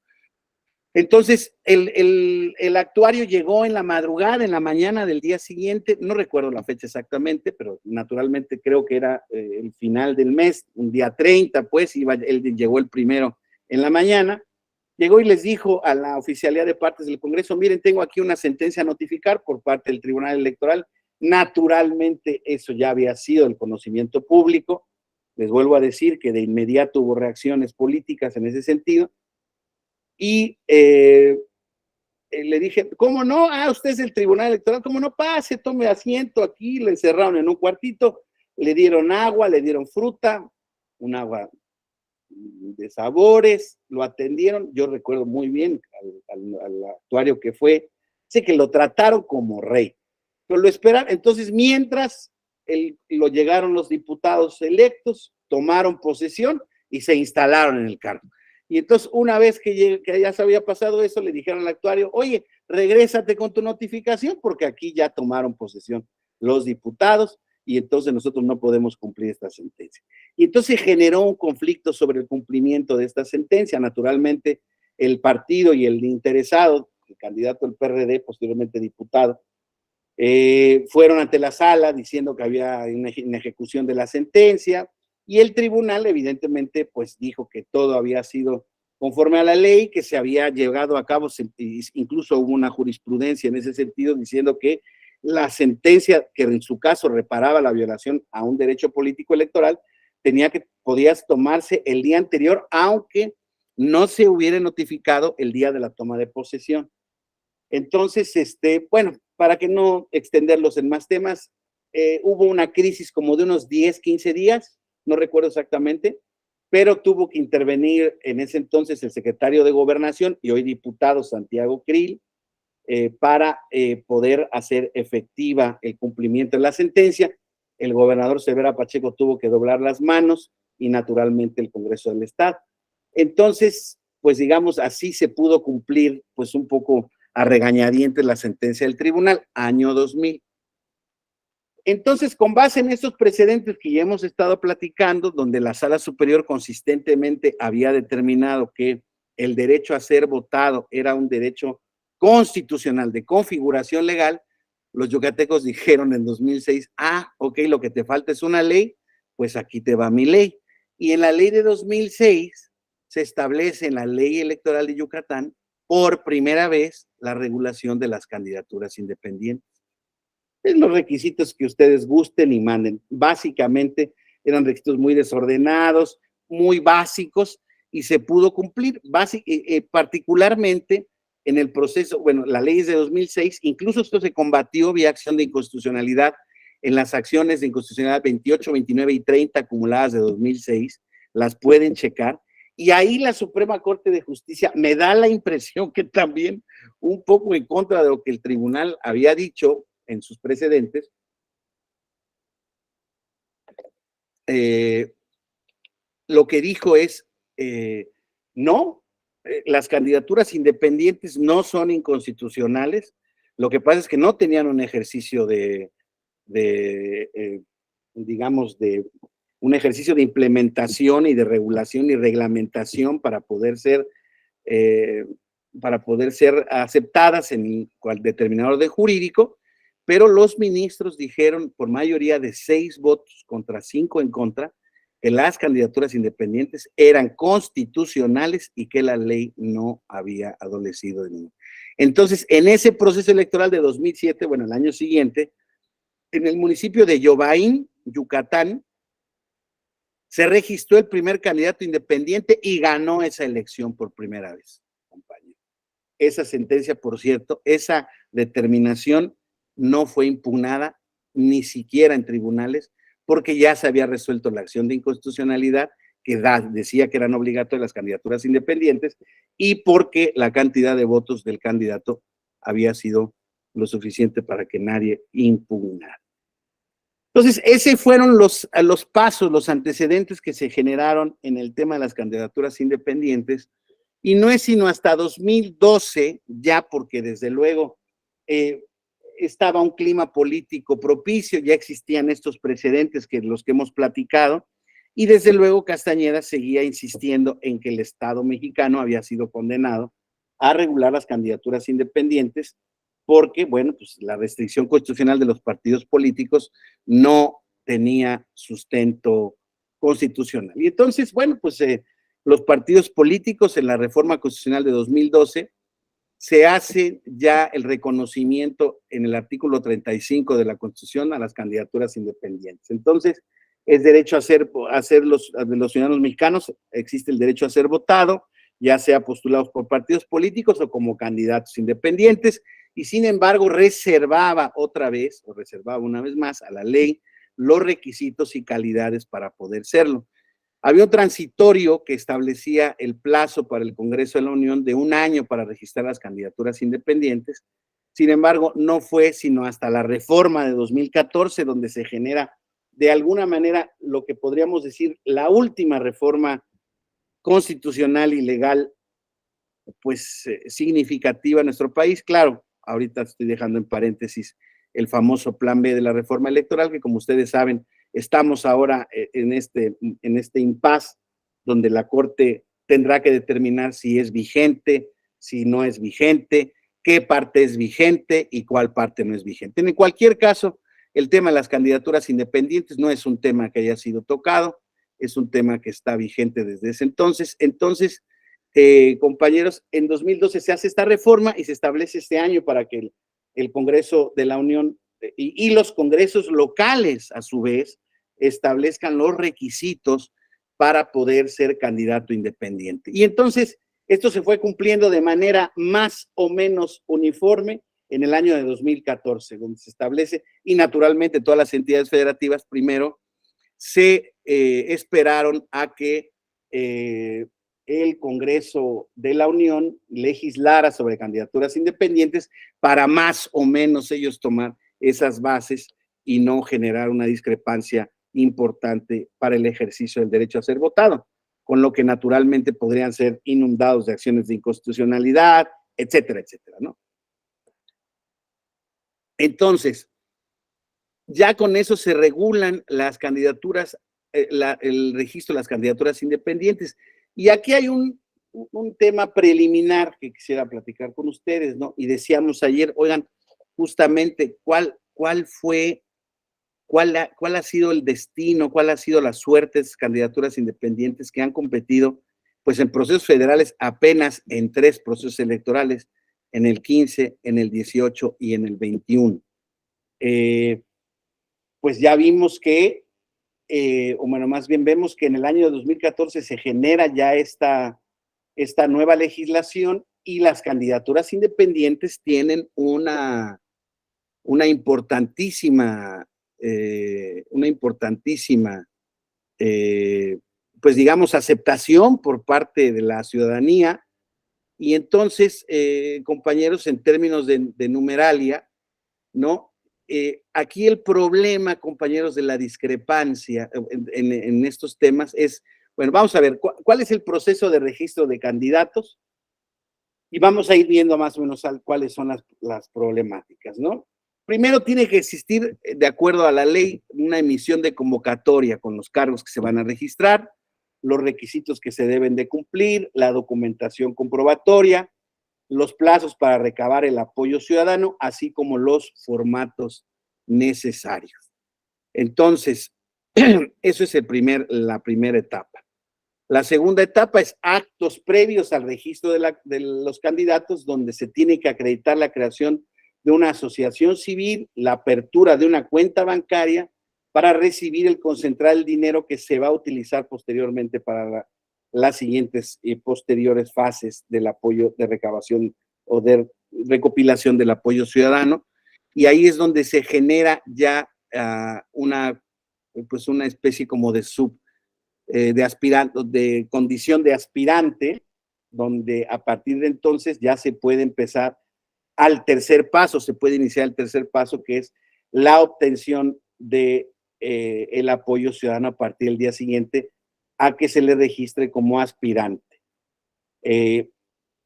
Entonces, el actuario llegó en la madrugada, en la mañana del día siguiente, no recuerdo la fecha exactamente, pero naturalmente creo que era el final del mes, un día 30, pues, él llegó el primero en la mañana, llegó y les dijo a la oficialidad de partes del Congreso, miren, tengo aquí una sentencia a notificar por parte del Tribunal Electoral. Naturalmente, eso ya había sido el conocimiento público. Les vuelvo a decir que de inmediato hubo reacciones políticas en ese sentido. Y le dije, ¿cómo no? Usted es el Tribunal Electoral, ¿cómo no? Pase, tome asiento aquí. Le encerraron en un cuartito, le dieron agua, le dieron fruta, un agua de sabores, lo atendieron. Yo recuerdo muy bien al actuario que fue, sé que lo trataron como rey, pero lo esperaron. Entonces, mientras lo llegaron los diputados electos, tomaron posesión y se instalaron en el cargo. Y entonces, una vez que ya se había pasado eso, le dijeron al actuario, oye, regrésate con tu notificación, porque aquí ya tomaron posesión los diputados y entonces nosotros no podemos cumplir esta sentencia. Y entonces generó un conflicto sobre el cumplimiento de esta sentencia. Naturalmente, el partido y el interesado, el candidato del PRD, posteriormente diputado, fueron ante la sala diciendo que había una ejecución de la sentencia, y el tribunal evidentemente pues dijo que todo había sido conforme a la ley, que se había llevado a cabo, incluso hubo una jurisprudencia en ese sentido diciendo que la sentencia que en su caso reparaba la violación a un derecho político electoral podía tomarse el día anterior, aunque no se hubiera notificado el día de la toma de posesión. Entonces, bueno, para que no extenderlos en más temas, hubo una crisis como de unos 10, 15 días, no recuerdo exactamente, pero tuvo que intervenir en ese entonces el secretario de Gobernación y hoy diputado Santiago Krill para poder hacer efectiva el cumplimiento de la sentencia. El gobernador Cervera Pacheco tuvo que doblar las manos y naturalmente el Congreso del Estado. Entonces, pues digamos, así se pudo cumplir pues un poco a regañadientes la sentencia del tribunal, año 2000. Entonces, con base en estos precedentes que ya hemos estado platicando, donde la Sala Superior consistentemente había determinado que el derecho a ser votado era un derecho constitucional de configuración legal, los yucatecos dijeron en 2006, ok, lo que te falta es una ley, pues aquí te va mi ley. Y en la ley de 2006 se establece en la ley electoral de Yucatán por primera vez la regulación de las candidaturas independientes. Es los requisitos que ustedes gusten y manden. Básicamente eran requisitos muy desordenados, muy básicos, y se pudo cumplir, particularmente en el proceso, bueno, la ley es de 2006, incluso esto se combatió vía acción de inconstitucionalidad en las acciones de inconstitucionalidad 28, 29 y 30 acumuladas de 2006, las pueden checar, y ahí la Suprema Corte de Justicia me da la impresión que también un poco en contra de lo que el tribunal había dicho en sus precedentes, lo que dijo es, no, las candidaturas independientes no son inconstitucionales, lo que pasa es que no tenían un ejercicio digamos, de un ejercicio de implementación y de regulación y reglamentación eh, para poder ser aceptadas en cual determinado orden jurídico, pero los ministros dijeron por mayoría de 6 votos contra 5 en contra que las candidaturas independientes eran constitucionales y que la ley no había adolecido de ningún. Entonces, en ese proceso electoral de 2007, bueno, el año siguiente, en el municipio de Yobaín, Yucatán, se registró el primer candidato independiente y ganó esa elección por primera vez, compañero. Esa sentencia, por cierto, esa determinación no fue impugnada ni siquiera en tribunales, porque ya se había resuelto la acción de inconstitucionalidad que decía que eran obligatorias las candidaturas independientes y porque la cantidad de votos del candidato había sido lo suficiente para que nadie impugnara. Entonces, esos fueron los pasos, los antecedentes que se generaron en el tema de las candidaturas independientes, y no es sino hasta 2012, ya porque desde luego estaba un clima político propicio, ya existían estos precedentes que los que hemos platicado, y desde luego Castañeda seguía insistiendo en que el Estado mexicano había sido condenado a regular las candidaturas independientes, porque, bueno, pues la restricción constitucional de los partidos políticos no tenía sustento constitucional. Y entonces, bueno, pues los partidos políticos en la reforma constitucional de 2012 se hace ya el reconocimiento en el artículo 35 de la Constitución a las candidaturas independientes. Entonces, es derecho a ser de los ciudadanos mexicanos, existe el derecho a ser votado, ya sea postulados por partidos políticos o como candidatos independientes, y sin embargo reservaba una vez más a la ley los requisitos y calidades para poder serlo. Había un transitorio que establecía el plazo para el Congreso de la Unión de 1 año para registrar las candidaturas independientes. Sin embargo, no fue sino hasta la reforma de 2014 donde se genera de alguna manera lo que podríamos decir la última reforma constitucional y legal pues significativa en nuestro país. Claro, ahorita estoy dejando en paréntesis el famoso Plan B de la reforma electoral, que como ustedes saben, estamos ahora en este impasse donde la Corte tendrá que determinar si es vigente, si no es vigente, qué parte es vigente y cuál parte no es vigente. En cualquier caso, el tema de las candidaturas independientes no es un tema que haya sido tocado, es un tema que está vigente desde ese entonces. Entonces, compañeros, en 2012 se hace esta reforma y se establece este año para que el Congreso de la Unión y los congresos locales, a su vez, establezcan los requisitos para poder ser candidato independiente. Y entonces, esto se fue cumpliendo de manera más o menos uniforme en el año de 2014, donde se establece, y naturalmente todas las entidades federativas primero se esperaron a que el Congreso de la Unión legislara sobre candidaturas independientes para más o menos ellos tomar esas bases y no generar una discrepancia importante para el ejercicio del derecho a ser votado, con lo que naturalmente podrían ser inundados de acciones de inconstitucionalidad, etcétera, etcétera, ¿no? Entonces, ya con eso se regulan las candidaturas, el registro de las candidaturas independientes. Y aquí hay un tema preliminar que quisiera platicar con ustedes, ¿no? Y decíamos ayer, oigan, justamente, ¿cuál fue cuál ha sido el destino, cuál ha sido la suerte de esas candidaturas independientes que han competido, pues en procesos federales apenas en 3 procesos electorales, en el 15, en el 18 y en el 21. Pues ya vimos que, o bueno, más bien vemos que en el año 2014 se genera ya esta nueva legislación y las candidaturas independientes tienen una importantísima, pues digamos, aceptación por parte de la ciudadanía. Y entonces, compañeros, en términos de numeralia, ¿no? Aquí el problema, compañeros, de la discrepancia en estos temas es, bueno, vamos a ver, ¿cuál es el proceso de registro de candidatos? Y vamos a ir viendo más o menos cuáles son las problemáticas, ¿no? Primero tiene que existir, de acuerdo a la ley, una emisión de convocatoria con los cargos que se van a registrar, los requisitos que se deben de cumplir, la documentación comprobatoria, los plazos para recabar el apoyo ciudadano, así como los formatos necesarios. Entonces, eso es la primera etapa. La segunda etapa es actos previos al registro de los candidatos, donde se tiene que acreditar la creación de una asociación civil, la apertura de una cuenta bancaria para recibir el concentrar el dinero que se va a utilizar posteriormente para las siguientes y posteriores fases del apoyo de recabación o de recopilación del apoyo ciudadano. Y ahí es donde se genera ya pues una especie como de de aspirante, de condición de aspirante, donde a partir de entonces ya se puede empezar al tercer paso, se puede iniciar el tercer paso, que es la obtención de el apoyo ciudadano a partir del día siguiente a que se le registre como aspirante.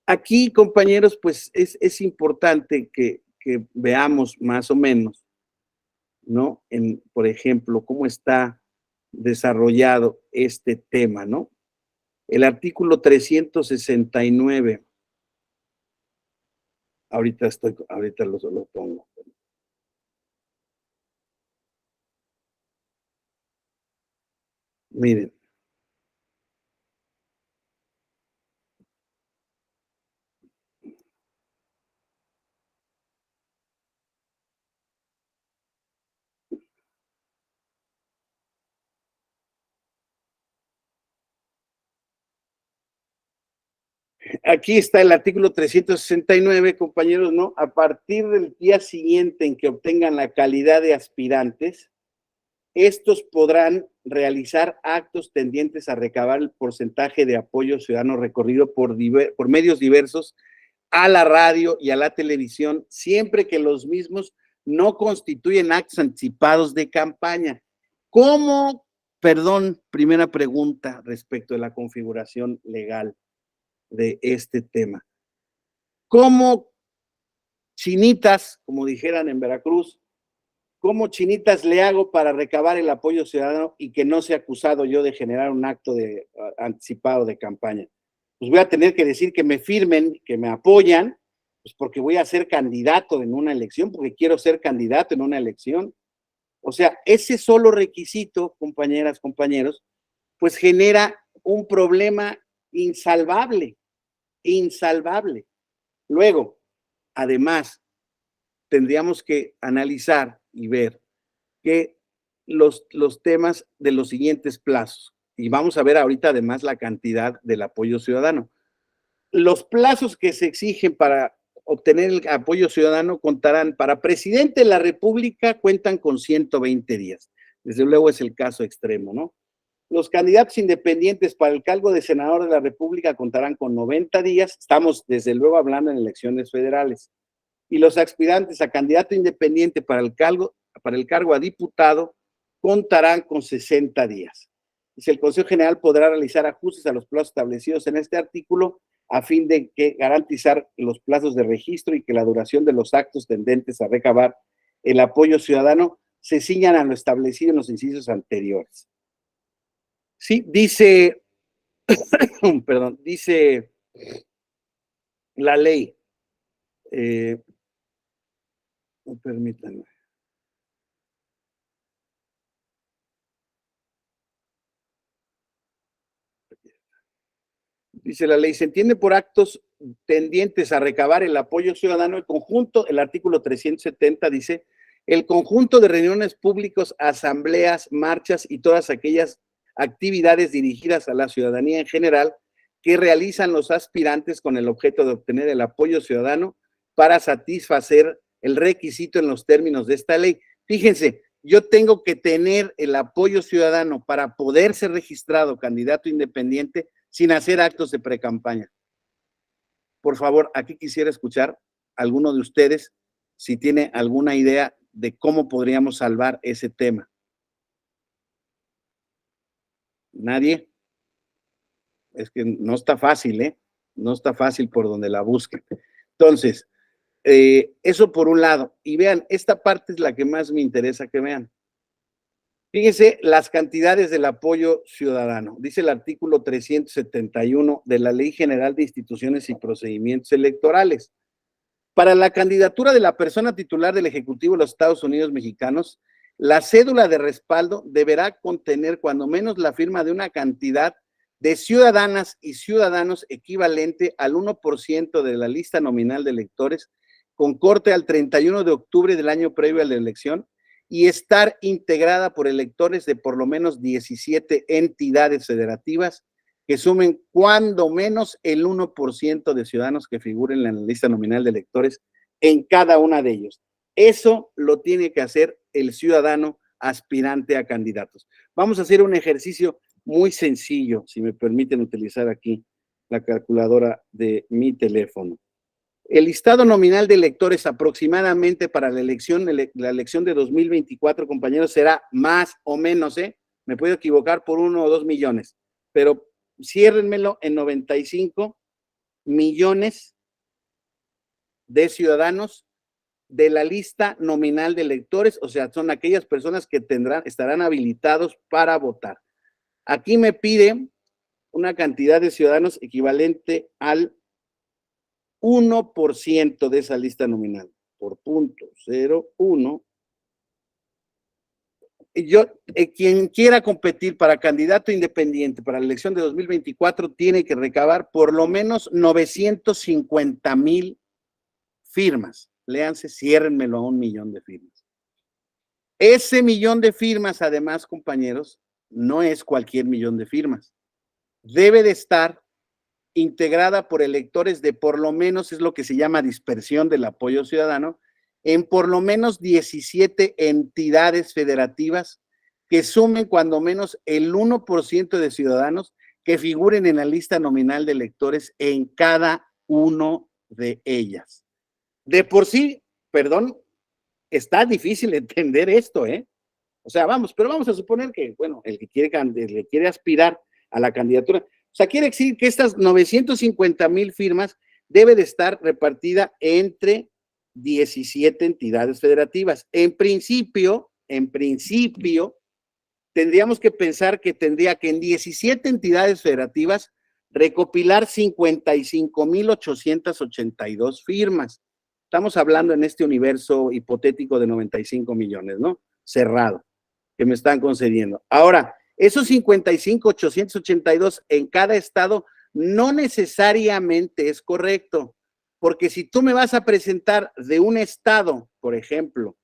Aquí, compañeros, pues es importante que veamos más o menos, ¿no? Por ejemplo, cómo está desarrollado este tema, ¿no? El artículo 369, ahorita lo pongo. Miren, aquí está el artículo 369, compañeros, ¿no? A partir del día siguiente en que obtengan la calidad de aspirantes, estos podrán realizar actos tendientes a recabar el porcentaje de apoyo ciudadano recorrido por medios diversos a la radio y a la televisión, siempre que los mismos no constituyen actos anticipados de campaña. ¿Cómo? Perdón, primera pregunta respecto de la configuración legal de este tema. ¿Cómo chinitas, como dijeran en Veracruz, cómo chinitas le hago para recabar el apoyo ciudadano y que no sea acusado yo de generar un acto anticipado de campaña? Pues voy a tener que decir que me firmen, que me apoyan, pues porque voy a ser candidato en una elección, porque quiero ser candidato en una elección. O sea, ese solo requisito, compañeras, compañeros, pues genera un problema insalvable, insalvable. Luego, además, tendríamos que analizar y ver que los temas de los siguientes plazos, y vamos a ver ahorita además la cantidad del apoyo ciudadano. Los plazos que se exigen para obtener el apoyo ciudadano contarán, para presidente de la República cuentan con 120 días. Desde luego es el caso extremo, ¿no? Los candidatos independientes para el cargo de senador de la República contarán con 90 días. Estamos desde luego hablando en elecciones federales. Y los aspirantes a candidato independiente para el cargo a diputado contarán con 60 días. Dice, el Consejo General podrá realizar ajustes a los plazos establecidos en este artículo a fin de garantizar los plazos de registro y que la duración de los actos tendentes a recabar el apoyo ciudadano se ciñan a lo establecido en los incisos anteriores. Sí, dice, perdón, dice la ley, permítanme. Dice la ley, se entiende por actos tendientes a recabar el apoyo ciudadano, el conjunto, el artículo 370 dice, el conjunto de reuniones públicas, asambleas, marchas y todas aquellas actividades dirigidas a la ciudadanía en general que realizan los aspirantes con el objeto de obtener el apoyo ciudadano para satisfacer el requisito en los términos de esta ley. Fíjense, yo tengo que tener el apoyo ciudadano para poder ser registrado candidato independiente sin hacer actos de precampaña. Por favor, aquí quisiera escuchar a alguno de ustedes si tiene alguna idea de cómo podríamos salvar ese tema. ¿Nadie? Es que no está fácil, ¿eh? No está fácil por donde la busquen. Entonces, eso por un lado. Y vean, esta parte es la que más me interesa que vean. Fíjense las cantidades del apoyo ciudadano. Dice el artículo 371 de la Ley General de Instituciones y Procedimientos Electorales. Para la candidatura de la persona titular del Ejecutivo de los Estados Unidos mexicanos, la cédula de respaldo deberá contener cuando menos la firma de una cantidad de ciudadanas y ciudadanos equivalente al 1% de la lista nominal de electores con corte al 31 de octubre del año previo a la elección y estar integrada por electores de por lo menos 17 entidades federativas que sumen cuando menos el 1% de ciudadanos que figuren en la lista nominal de electores en cada una de ellos. Eso lo tiene que hacer el ciudadano aspirante a candidatos. Vamos a hacer un ejercicio muy sencillo, si me permiten utilizar aquí la calculadora de mi teléfono. El listado nominal de electores aproximadamente para la elección de 2024, compañeros, será más o menos, me puedo equivocar por 1 o 2 millones, pero ciérrenmelo en 95 millones de ciudadanos de la lista nominal de electores, o sea, son aquellas personas que estarán habilitados para votar. Aquí me pide una cantidad de ciudadanos equivalente al 1% de esa lista nominal, por .01. Quien quiera competir para candidato independiente para la elección de 2024 tiene que recabar por lo menos 950,000 firmas. Léanse, ciérrenmelo a 1 millón de firmas. Ese millón de firmas, además, compañeros, no es cualquier millón de firmas. Debe de estar integrada por electores de por lo menos, es lo que se llama dispersión del apoyo ciudadano, en por lo menos 17 entidades federativas que sumen cuando menos el 1% de ciudadanos que figuren en la lista nominal de electores en cada uno de ellas. De por sí, perdón, está difícil entender esto, ¿eh? O sea, pero vamos a suponer que, bueno, el que quiere aspirar a la candidatura, o sea, quiere decir que estas 950,000 firmas debe de estar repartida entre 17 entidades federativas. En principio, tendríamos que pensar que tendría que en 17 entidades federativas recopilar 55,882 firmas. Estamos hablando en este universo hipotético de 95 millones, ¿no? Cerrado, que me están concediendo. Ahora, esos 55,882 en cada estado no necesariamente es correcto, porque si tú me vas a presentar de un estado, por ejemplo,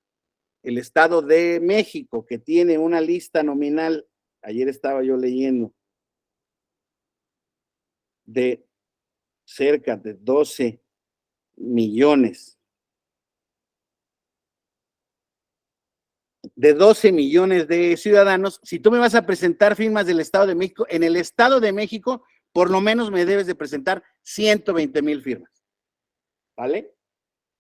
el Estado de México, que tiene una lista nominal, ayer estaba yo leyendo, de cerca de 12 millones. De 12 millones de ciudadanos, si tú me vas a presentar firmas del Estado de México, en el Estado de México, por lo menos me debes de presentar 120,000 firmas, ¿vale?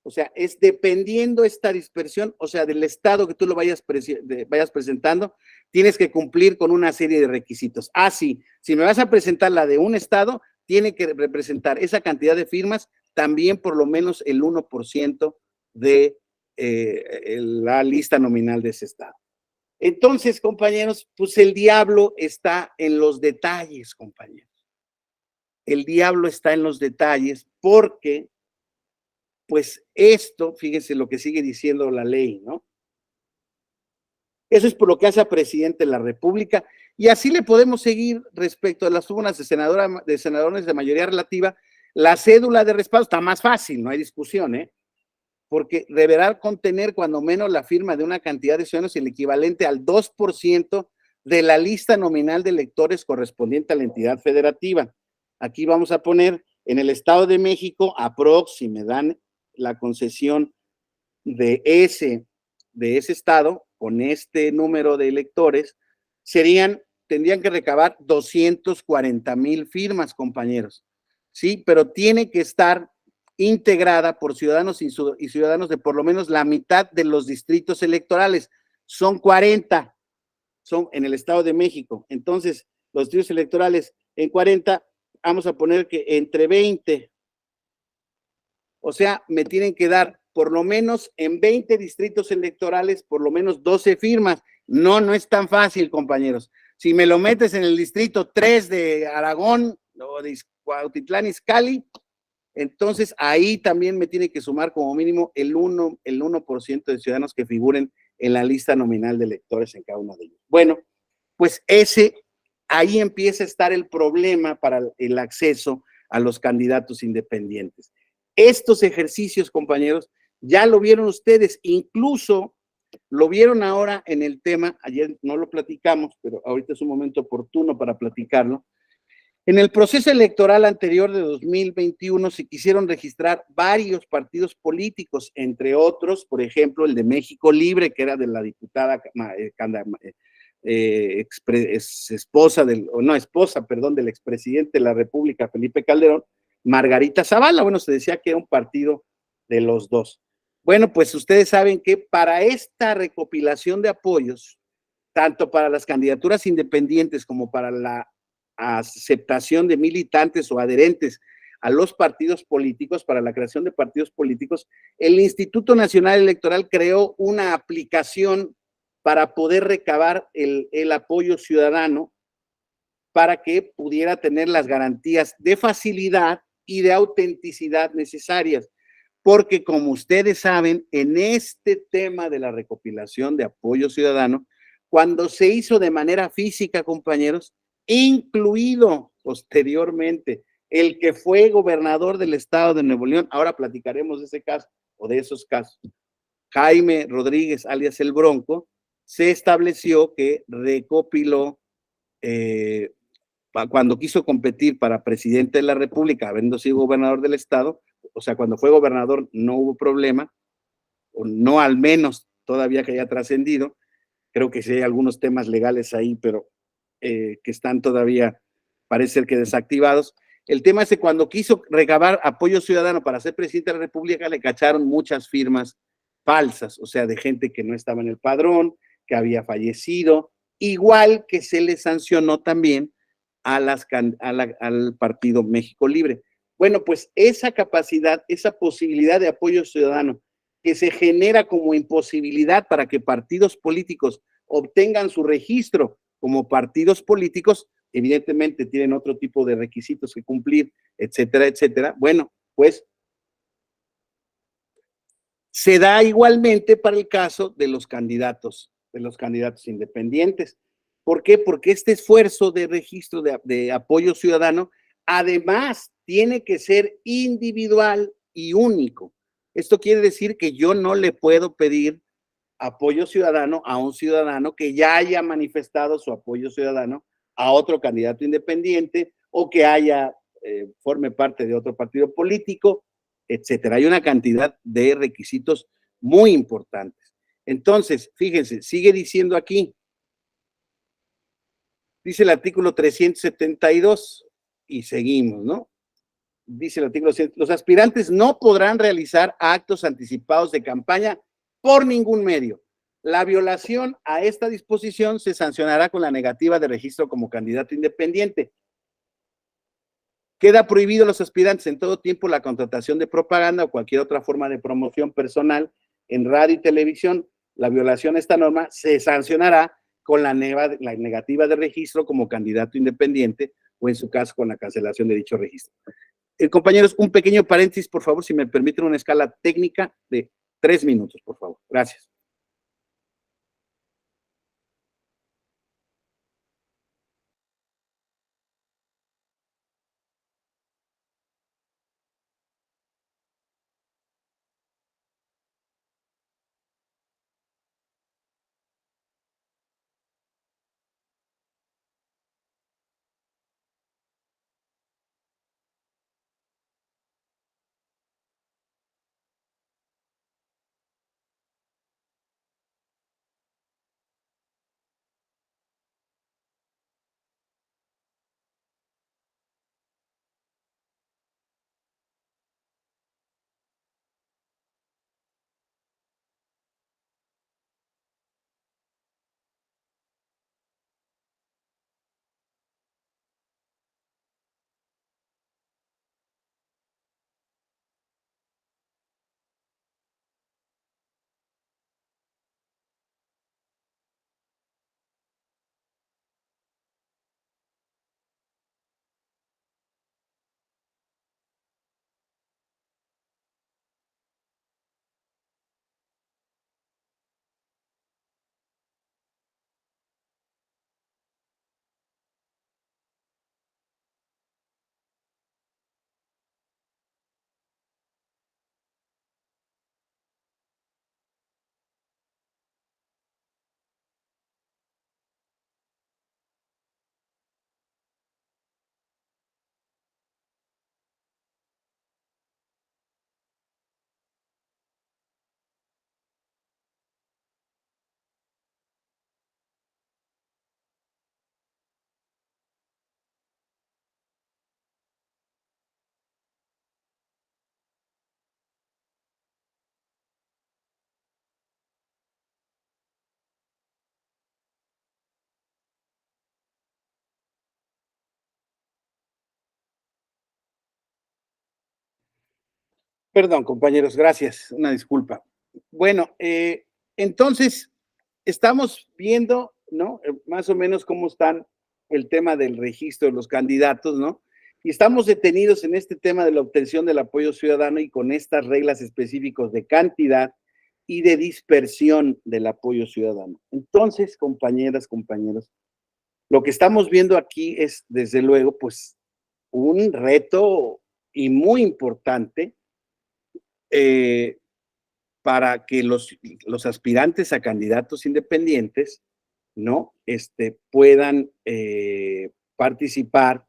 O sea, es dependiendo esta dispersión, o sea, del estado que tú lo vayas presentando, tienes que cumplir con una serie de requisitos. Sí, si me vas a presentar la de un estado, tiene que representar esa cantidad de firmas, también por lo menos el 1% de la lista nominal de ese estado. Entonces, compañeros, pues el diablo está en los detalles, compañeros. El diablo está en los detalles porque pues esto, fíjense lo que sigue diciendo la ley, ¿no? Eso es por lo que hace a presidente de la República, y así le podemos seguir respecto a las fórmulas de senadores de mayoría relativa. La cédula de respaldo está más fácil, no hay discusión, porque deberá contener cuando menos la firma de una cantidad de ciudadanos el equivalente al 2% de la lista nominal de electores correspondiente a la entidad federativa. Aquí vamos a poner en el Estado de México, si me dan la concesión de ese estado, con este número de electores, tendrían que recabar 240,000 firmas, compañeros. Sí, pero tiene que estar integrada por ciudadanos y ciudadanos de por lo menos la mitad de los distritos electorales. Son 40, son en el Estado de México. Entonces, los distritos electorales en 40, vamos a poner que entre 20, o sea, me tienen que dar por lo menos en 20 distritos electorales, por lo menos 12 firmas. No es tan fácil, compañeros. Si me lo metes en el distrito 3 de Aragón o de Cuautitlán Izcalli, entonces ahí también me tiene que sumar como mínimo el 1% de ciudadanos que figuren en la lista nominal de electores en cada uno de ellos. Bueno, pues ahí empieza a estar el problema para el acceso a los candidatos independientes. Estos ejercicios, compañeros, ya lo vieron ustedes, incluso lo vieron ahora en el tema, ayer no lo platicamos, pero ahorita es un momento oportuno para platicarlo. En el proceso electoral anterior de 2021 se quisieron registrar varios partidos políticos, entre otros, por ejemplo, el de México Libre, que era de la diputada esposa del expresidente de la República, Felipe Calderón, Margarita Zavala. Bueno, se decía que era un partido de los dos. Bueno, pues ustedes saben que para esta recopilación de apoyos, tanto para las candidaturas independientes como para la aceptación de militantes o adherentes a los partidos políticos, para la creación de partidos políticos, el Instituto Nacional Electoral creó una aplicación para poder recabar el apoyo ciudadano, para que pudiera tener las garantías de facilidad y de autenticidad necesarias. Porque como ustedes saben, en este tema de la recopilación de apoyo ciudadano, cuando se hizo de manera física, compañeros, incluido posteriormente el que fue gobernador del estado de Nuevo León, ahora platicaremos de ese caso o de esos casos, Jaime Rodríguez, alias El Bronco, se estableció que recopiló, cuando quiso competir para presidente de la República, habiendo sido gobernador del estado, o sea, cuando fue gobernador no hubo problema, o no al menos todavía que haya trascendido. Creo que sí hay algunos temas legales ahí, pero que están todavía, parece ser que desactivados. El tema es que cuando quiso recabar apoyo ciudadano para ser presidente de la República, le cacharon muchas firmas falsas, o sea, de gente que no estaba en el padrón, que había fallecido, igual que se le sancionó también al Partido México Libre. Bueno, pues esa capacidad, esa posibilidad de apoyo ciudadano que se genera como imposibilidad para que partidos políticos obtengan su registro como partidos políticos, evidentemente tienen otro tipo de requisitos que cumplir, etcétera, etcétera. Bueno, pues se da igualmente para el caso de los candidatos independientes. ¿Por qué? Porque este esfuerzo de registro de apoyo ciudadano, además, tiene que ser individual y único. Esto quiere decir que yo no le puedo pedir apoyo ciudadano a un ciudadano que ya haya manifestado su apoyo ciudadano a otro candidato independiente o que forme parte de otro partido político, etcétera. Hay una cantidad de requisitos muy importantes. Entonces, fíjense, sigue diciendo aquí, dice el artículo 372 y seguimos, ¿no? Dice el artículo 100, los aspirantes no podrán realizar actos anticipados de campaña por ningún medio. La violación a esta disposición se sancionará con la negativa de registro como candidato independiente. Queda prohibido a los aspirantes en todo tiempo la contratación de propaganda o cualquier otra forma de promoción personal en radio y televisión. La violación a esta norma se sancionará con la negativa de registro como candidato independiente o en su caso con la cancelación de dicho registro. Compañeros, un pequeño paréntesis, por favor, si me permiten una escala técnica de 3 minutos, por favor. Gracias. Perdón, compañeros, gracias. Una disculpa. Bueno, entonces estamos viendo, ¿no? Más o menos cómo están el tema del registro de los candidatos, ¿no? Y estamos detenidos en este tema de la obtención del apoyo ciudadano y con estas reglas específicas de cantidad y de dispersión del apoyo ciudadano. Entonces, compañeras, compañeros, lo que estamos viendo aquí es, desde luego, pues, un reto y muy importante eh, para que los aspirantes a candidatos independientes, ¿no? Puedan participar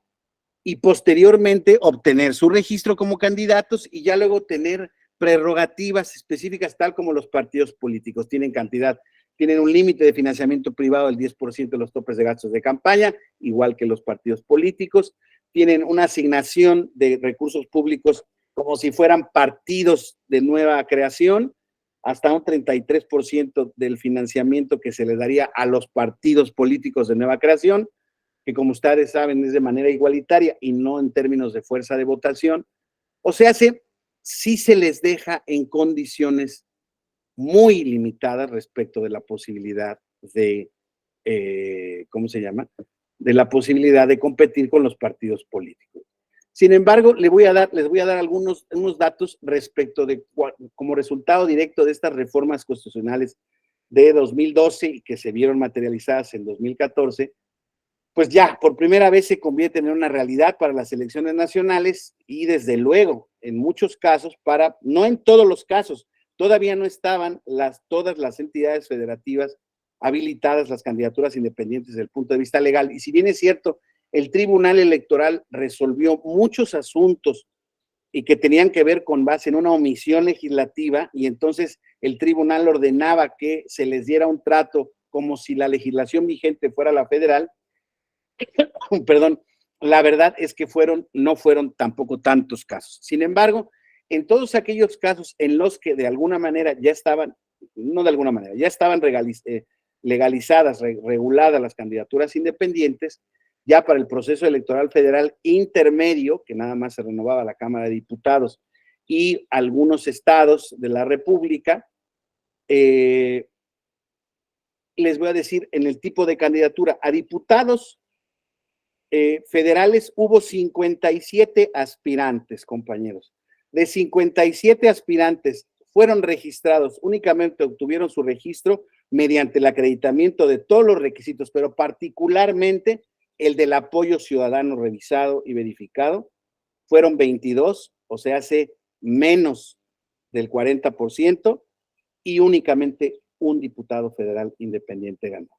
y posteriormente obtener su registro como candidatos y ya luego tener prerrogativas específicas, tal como los partidos políticos tienen cantidad, tienen un límite de financiamiento privado del 10% de los topes de gastos de campaña, igual que los partidos políticos, tienen una asignación de recursos públicos como si fueran partidos de nueva creación, hasta un 33% del financiamiento que se le daría a los partidos políticos de nueva creación, que como ustedes saben es de manera igualitaria y no en términos de fuerza de votación. O sea, sí se les deja en condiciones muy limitadas respecto de la posibilidad de, ¿cómo se llama? De la posibilidad de competir con los partidos políticos. Sin embargo, les voy a dar unos datos respecto de como resultado directo de estas reformas constitucionales de 2012 y que se vieron materializadas en 2014, pues ya por primera vez se convierten en una realidad para las elecciones nacionales y desde luego en muchos casos no en todos los casos, todavía no estaban todas las entidades federativas habilitadas las candidaturas independientes desde el punto de vista legal. Y si bien es cierto, el Tribunal Electoral resolvió muchos asuntos y que tenían que ver con base en una omisión legislativa, y entonces el tribunal ordenaba que se les diera un trato como si la legislación vigente fuera la federal. Perdón, la verdad es que no fueron tampoco tantos casos. Sin embargo, en todos aquellos casos en los que de alguna manera ya estaban, no de alguna manera, ya estaban legalizadas, reguladas las candidaturas independientes, ya para el proceso electoral federal intermedio, que nada más se renovaba la Cámara de Diputados y algunos estados de la República, les voy a decir, en el tipo de candidatura a diputados federales hubo 57 aspirantes, compañeros. De 57 aspirantes fueron registrados, únicamente obtuvieron su registro mediante el acreditamiento de todos los requisitos, pero particularmente el del apoyo ciudadano revisado y verificado. Fueron 22, o sea, hace menos del 40%, y únicamente un diputado federal independiente ganó.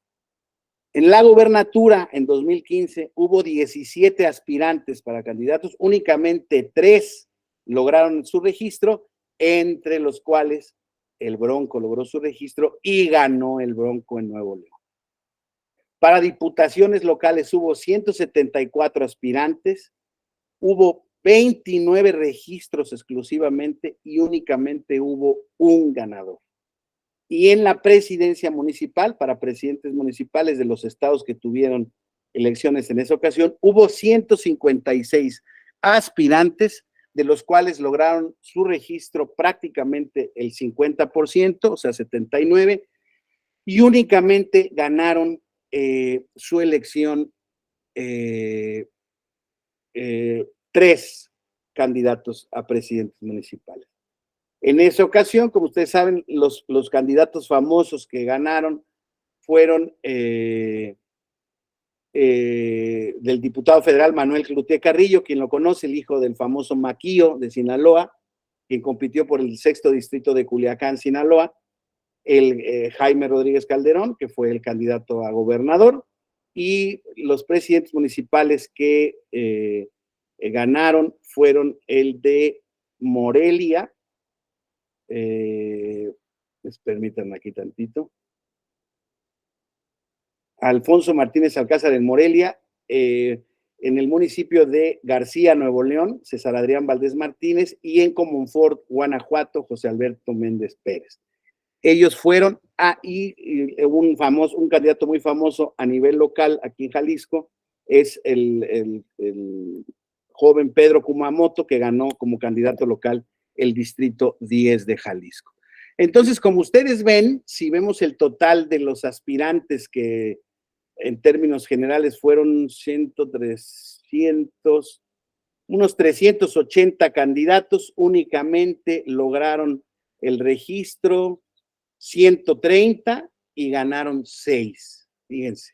En la gubernatura, en 2015, hubo 17 aspirantes para candidatos, únicamente 3 lograron su registro, entre los cuales el Bronco logró su registro y ganó el Bronco en Nuevo León. Para diputaciones locales hubo 174 aspirantes, hubo 29 registros exclusivamente y únicamente hubo un ganador. Y en la presidencia municipal, para presidentes municipales de los estados que tuvieron elecciones en esa ocasión, hubo 156 aspirantes, de los cuales lograron su registro prácticamente el 50%, o sea, 79, y únicamente ganaron su elección 3 candidatos a presidentes municipales. En esa ocasión, como ustedes saben, los candidatos famosos que ganaron fueron del diputado federal Manuel Cloutier Carrillo, quien lo conoce, el hijo del famoso Maquillo de Sinaloa, quien compitió por el 6º distrito de Culiacán, Sinaloa, el Jaime Rodríguez Calderón, que fue el candidato a gobernador, y los presidentes municipales que ganaron fueron el de Morelia, permítanme aquí tantito, Alfonso Martínez Alcázar en Morelia, en el municipio de García, Nuevo León, César Adrián Valdés Martínez, y en Comonfort, Guanajuato, José Alberto Méndez Pérez. Ellos fueron un candidato muy famoso a nivel local aquí en Jalisco, es el joven Pedro Kumamoto, que ganó como candidato local el distrito 10 de Jalisco. Entonces, como ustedes ven, si vemos el total de los aspirantes que en términos generales fueron unos 380 candidatos, únicamente lograron el registro 130 y ganaron 6, fíjense.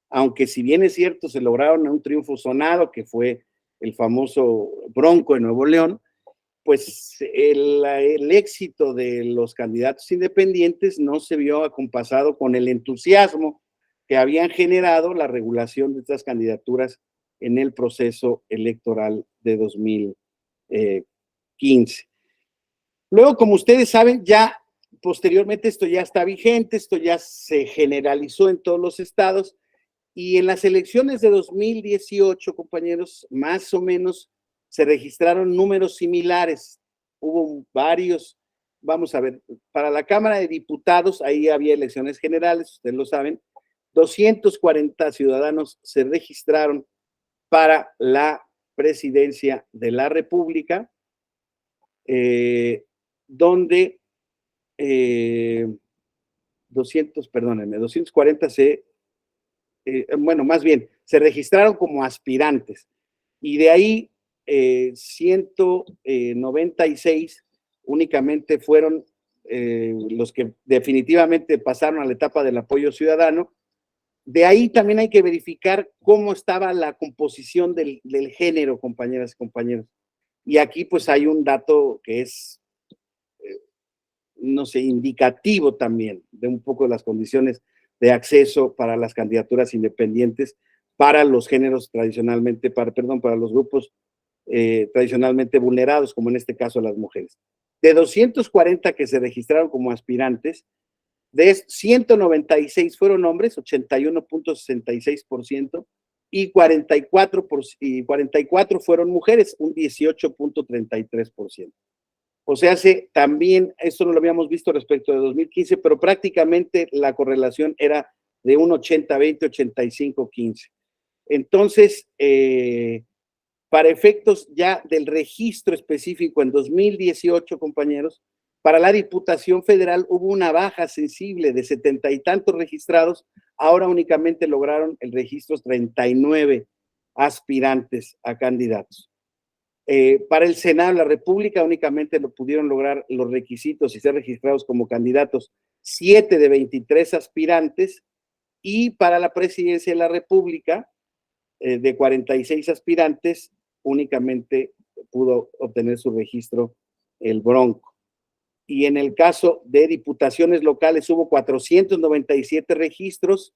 Aunque si bien es cierto, se lograron un triunfo sonado, que fue el famoso Bronco de Nuevo León, pues el éxito de los candidatos independientes no se vio acompasado con el entusiasmo que habían generado la regulación de estas candidaturas en el proceso electoral de 2015. Luego, como ustedes saben, ya posteriormente esto ya está vigente, esto ya se generalizó en todos los estados, y en las elecciones de 2018, compañeros, más o menos se registraron números similares. Hubo varios, vamos a ver, para la Cámara de Diputados, ahí había elecciones generales, ustedes lo saben, 240 ciudadanos se registraron para la presidencia de la República, donde 240 más bien, se registraron como aspirantes y de ahí 196 únicamente fueron los que definitivamente pasaron a la etapa del apoyo ciudadano. De ahí también hay que verificar cómo estaba la composición del género, compañeras y compañeros. Y aquí pues hay un dato que es, no sé, indicativo también de un poco de las condiciones de acceso para las candidaturas independientes para los géneros tradicionalmente, para los grupos tradicionalmente vulnerados, como en este caso las mujeres. De 240 que se registraron como aspirantes, de 196 fueron hombres, 81.66%, y 44 fueron mujeres, un 18.33%. O sea, también, esto no lo habíamos visto respecto de 2015, pero prácticamente la correlación era de un 80-20, 85-15. Entonces, para efectos ya del registro específico en 2018, compañeros, para la Diputación Federal hubo una baja sensible de 70 y tantos registrados, ahora únicamente lograron el registro 39 aspirantes a candidatos. Para el Senado de la República únicamente lo pudieron lograr los requisitos y ser registrados como candidatos 7 de 23 aspirantes, y para la Presidencia de la República, de 46 aspirantes, únicamente pudo obtener su registro el Bronco. Y en el caso de diputaciones locales hubo 497 registros,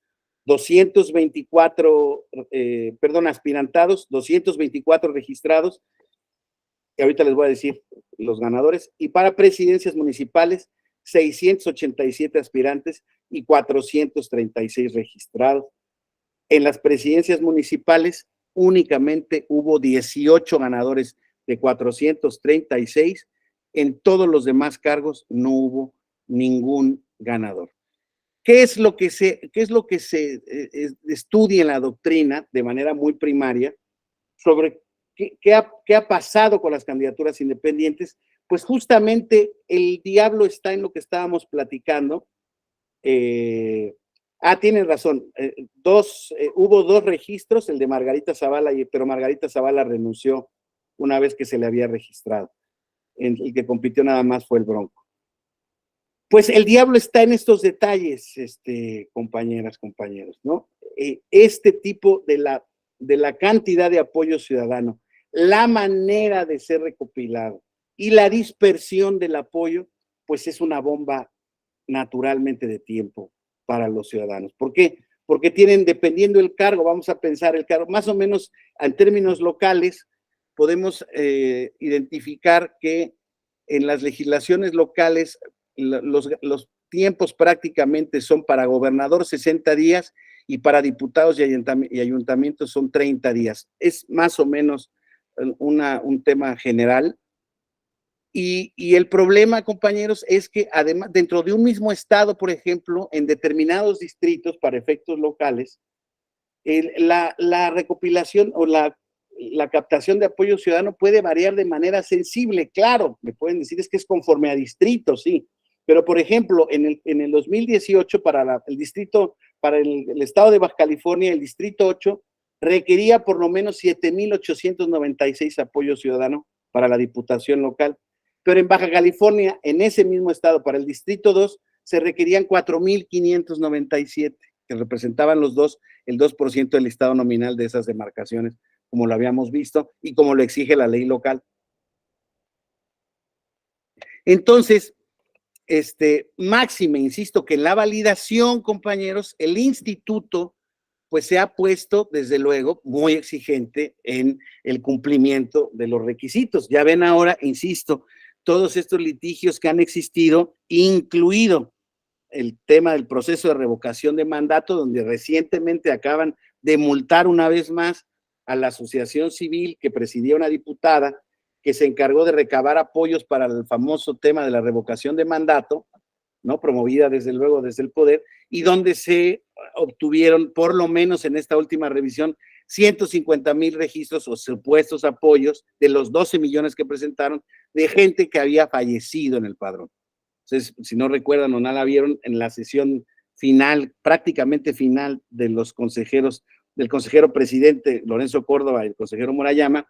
aspirantados, 224 registrados, y ahorita les voy a decir los ganadores, y para presidencias municipales, 687 aspirantes y 436 registrados. En las presidencias municipales únicamente hubo 18 ganadores de 436, en todos los demás cargos no hubo ningún ganador. ¿Qué es lo que se estudia en la doctrina de manera muy primaria sobre qué ha pasado con las candidaturas independientes? Pues justamente el diablo está en lo que estábamos platicando. Tienen razón, hubo 2 registros, el de Margarita Zavala, pero Margarita Zavala renunció una vez que se le había registrado. El que compitió nada más fue el Bronco. Pues el diablo está en estos detalles, compañeras, compañeros, ¿no? Este tipo de la cantidad de apoyo ciudadano, la manera de ser recopilado y la dispersión del apoyo, pues es una bomba naturalmente de tiempo para los ciudadanos. ¿Por qué? Porque tienen, dependiendo del cargo, vamos a pensar el cargo, más o menos en términos locales, podemos identificar que en las legislaciones locales los tiempos prácticamente son para gobernador 60 días y para diputados y ayuntamientos son 30 días. Es más o menos un tema general. Y el problema, compañeros, es que además, dentro de un mismo estado, por ejemplo, en determinados distritos para efectos locales, la recopilación o la captación de apoyo ciudadano puede variar de manera sensible, claro, me pueden decir es que es conforme a distrito, sí, pero por ejemplo, en el 2018 para el distrito, para el estado de Baja California, el distrito 8 requería por lo menos 7,896 apoyos ciudadanos para la diputación local, pero en Baja California, en ese mismo estado, para el distrito 2, se requerían 4,597, que representaban el 2% del listado nominal de esas demarcaciones, como lo habíamos visto y como lo exige la ley local. Entonces, máxime, insisto, que en la validación, compañeros, el instituto pues se ha puesto, desde luego, muy exigente en el cumplimiento de los requisitos. Ya ven ahora, insisto, todos estos litigios que han existido, incluido el tema del proceso de revocación de mandato, donde recientemente acaban de multar una vez más a la asociación civil que presidía una diputada que se encargó de recabar apoyos para el famoso tema de la revocación de mandato, ¿no? Promovida desde luego desde el poder, y donde se obtuvieron, por lo menos en esta última revisión, 150,000 registros o supuestos apoyos de los 12 millones que presentaron de gente que había fallecido en el padrón. Entonces, si no recuerdan o no la vieron, en la sesión final, prácticamente final de los consejeros, del consejero presidente Lorenzo Córdoba y el consejero Murayama,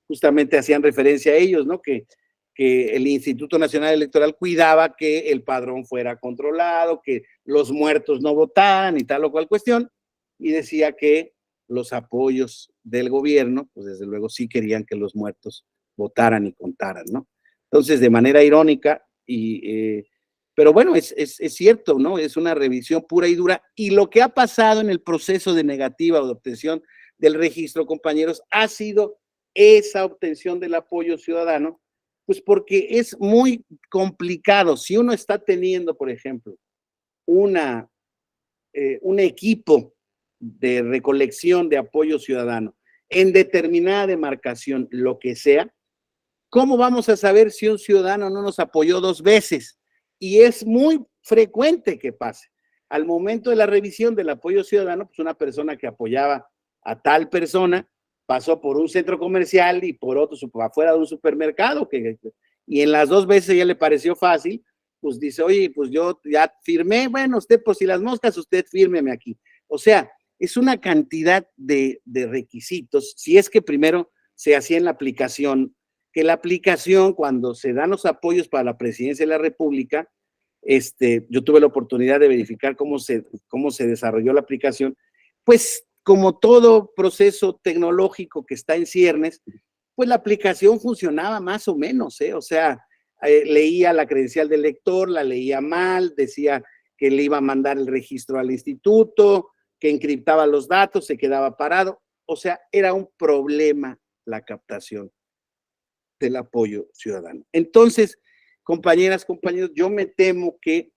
justamente hacían referencia a ellos, ¿no? Que el Instituto Nacional Electoral cuidaba que el padrón fuera controlado, que los muertos no votaran y tal o cual cuestión, y decía que los apoyos del gobierno, pues desde luego sí querían que los muertos votaran y contaran, ¿no? Entonces, de manera irónica, pero bueno, es cierto, ¿no? Es una revisión pura y dura, y lo que ha pasado en el proceso de negativa o de obtención del registro, compañeros, ha sido esa obtención del apoyo ciudadano, pues porque es muy complicado. Si uno está teniendo, por ejemplo, un equipo de recolección de apoyo ciudadano en determinada demarcación, lo que sea, ¿cómo vamos a saber si un ciudadano no nos apoyó 2 veces? Y es muy frecuente que pase. Al momento de la revisión del apoyo ciudadano, pues una persona que apoyaba a tal persona pasó por un centro comercial y por otro, afuera de un supermercado, y en las 2 veces ya le pareció fácil, pues dice, oye, pues yo ya firmé, bueno, usted por si las moscas, usted fírmeme aquí. O sea, es una cantidad de requisitos, si es que primero se hacía en la aplicación, que la aplicación, cuando se dan los apoyos para la presidencia de la República, yo tuve la oportunidad de verificar cómo se desarrolló la aplicación, pues como todo proceso tecnológico que está en ciernes, pues la aplicación funcionaba más o menos, o sea, leía la credencial del lector, la leía mal, decía que le iba a mandar el registro al instituto, que encriptaba los datos, se quedaba parado, o sea, era un problema la captación del apoyo ciudadano. Entonces, compañeras, compañeros, yo me temo que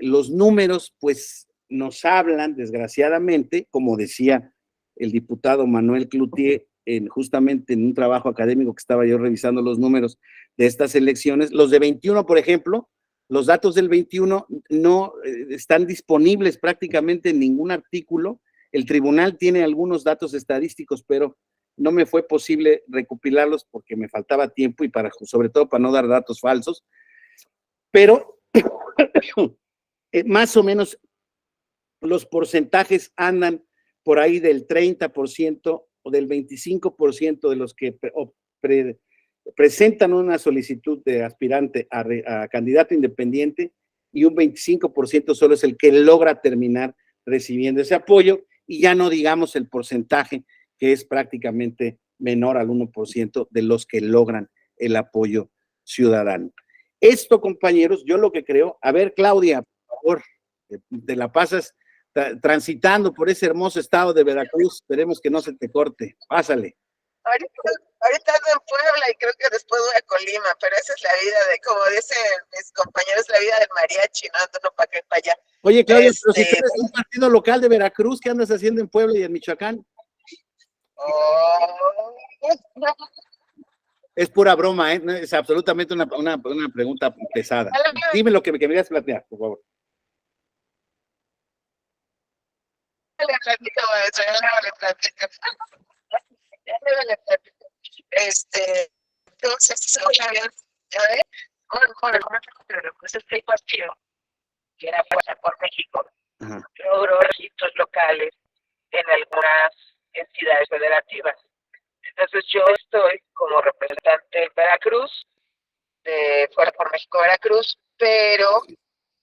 los números, pues, nos hablan, desgraciadamente, como decía el diputado Manuel Cloutier, justamente en un trabajo académico que estaba yo revisando los números de estas elecciones, los de 21, por ejemplo, los datos del 21 no están disponibles prácticamente en ningún artículo. El tribunal tiene algunos datos estadísticos, pero no me fue posible recopilarlos porque me faltaba tiempo y sobre todo para no dar datos falsos, pero más o menos los porcentajes andan por ahí del 30% o del 25% de los que presentan una solicitud de aspirante a candidato independiente, y un 25% solo es el que logra terminar recibiendo ese apoyo, y ya no digamos el porcentaje que es prácticamente menor al 1% de los que logran el apoyo ciudadano. Esto, compañeros, yo lo que creo, a ver, Claudia, por favor, te la pasas transitando por ese hermoso estado de Veracruz, esperemos que no se te corte, pásale. Ahorita ando en Puebla y creo que después voy a Colima, pero esa es la vida como dicen mis compañeros, la vida del mariachi, no ando para acá y para allá. Oye, Claudia, pero si tienes un partido local de Veracruz, ¿qué andas haciendo en Puebla y en Michoacán? Es pura broma, ¿eh? Es absolutamente una pregunta pesada. Dime lo que me querías plantear, por favor. Le platico, maestro, ya le platico. por México, Ajá. logró registros locales en algunas entidades federativas. Entonces yo estoy como representante en Veracruz, de Fuera por México Veracruz, pero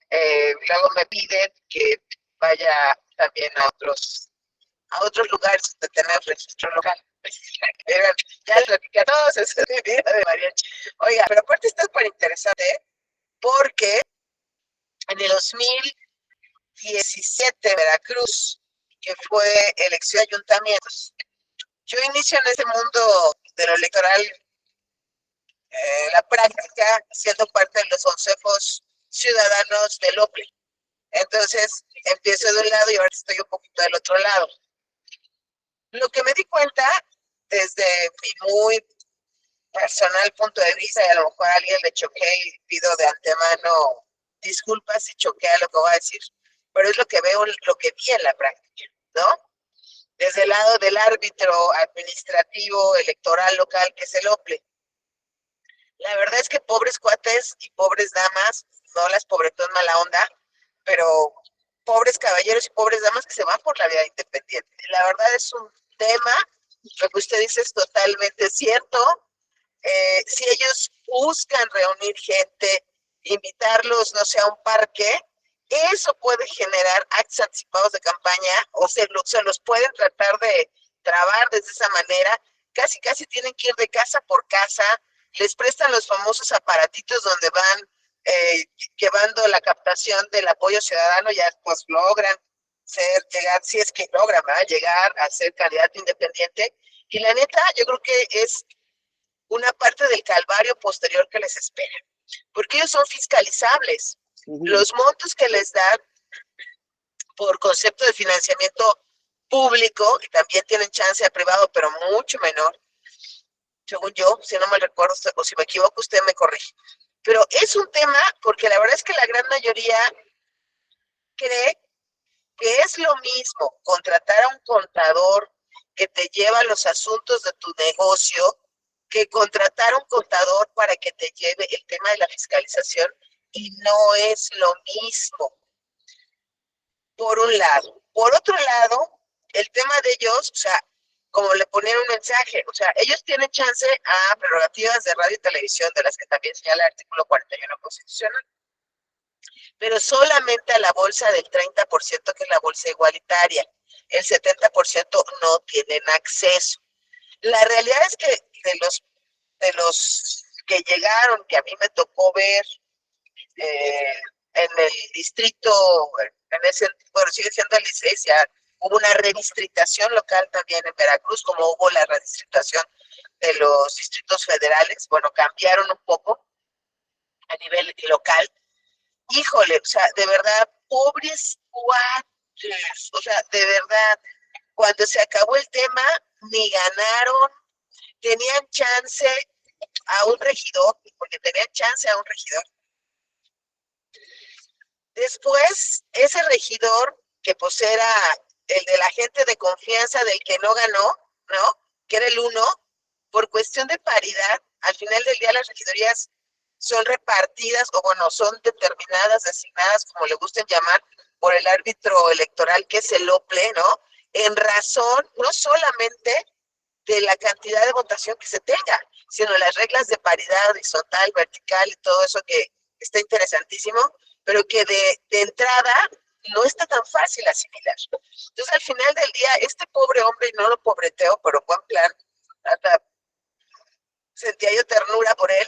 luego me piden que vaya también a otros lugares de tener registro local. Ya les platiqué a todos, esa es mi vida de mariachi. Oiga, pero aparte está súper interesante porque en el 2017 Veracruz, que fue elección de ayuntamientos, yo inicio en ese mundo de lo electoral, la práctica, siendo parte de los consejos ciudadanos del OPLE. Entonces, empiezo de un lado y ahora estoy un poquito del otro lado. Lo que me di cuenta, desde mi muy personal punto de vista, y a lo mejor a alguien le choqué y pido de antemano disculpas si choqué a lo que voy a decir, pero es lo que veo, lo que vi en la práctica, ¿no? Desde el lado del árbitro administrativo electoral local, que es el OPLE. La verdad es que pobres cuates y pobres damas, no las pobretón mala onda, pero pobres caballeros y pobres damas que se van por la vida independiente. La verdad es un tema, lo que usted dice es totalmente cierto. Si ellos buscan reunir gente, invitarlos, no sé, a un parque, eso puede generar actos anticipados de campaña o se los pueden tratar de trabar de esa manera. Casi tienen que ir de casa por casa, les prestan los famosos aparatitos donde van llevando la captación del apoyo ciudadano, ya pues logran llegar, si es que logran, ¿verdad?, llegar a ser candidato independiente. Y la neta, yo creo que es una parte del calvario posterior que les espera, porque ellos son fiscalizables. Los montos que les dan por concepto de financiamiento público, y también tienen chance a privado, pero mucho menor, según yo, si no mal recuerdo, o si me equivoco, usted me corrige. Pero es un tema porque la verdad es que la gran mayoría cree que es lo mismo contratar a un contador que te lleva los asuntos de tu negocio que contratar a un contador para que te lleve el tema de la fiscalización, y no es lo mismo, por un lado. Por otro lado, el tema de ellos, o sea, como le ponían un mensaje, o sea, ellos tienen chance a prerrogativas de radio y televisión, de las que también señala el artículo 41 constitucional, pero solamente a la bolsa del 30%, que es la bolsa igualitaria. El 70% no tienen acceso. La realidad es que de los que llegaron, que a mí me tocó ver en el distrito, bueno, sigue siendo el licencia, hubo una redistritación local también en Veracruz, como hubo la redistritación de los distritos federales. Bueno, cambiaron un poco a nivel local. Híjole, o sea, de verdad, pobres cuates, o sea, de verdad, cuando se acabó el tema, ni ganaron, tenían chance a un regidor, porque tenían chance a un regidor. Después, ese regidor, que pues era el de la gente de confianza del que no ganó, ¿no?, que era el uno, por cuestión de paridad, al final del día las regidorías son repartidas, o bueno, son determinadas, designadas, como le gusten llamar, por el árbitro electoral, que es el OPLE, ¿no?, en razón no solamente de la cantidad de votación que se tenga, sino las reglas de paridad horizontal, vertical y todo eso que está interesantísimo, pero que de entrada no está tan fácil asimilar. Entonces, al final del día, este pobre hombre, y no lo pobreteo, pero buen plan, hasta sentía yo ternura por él,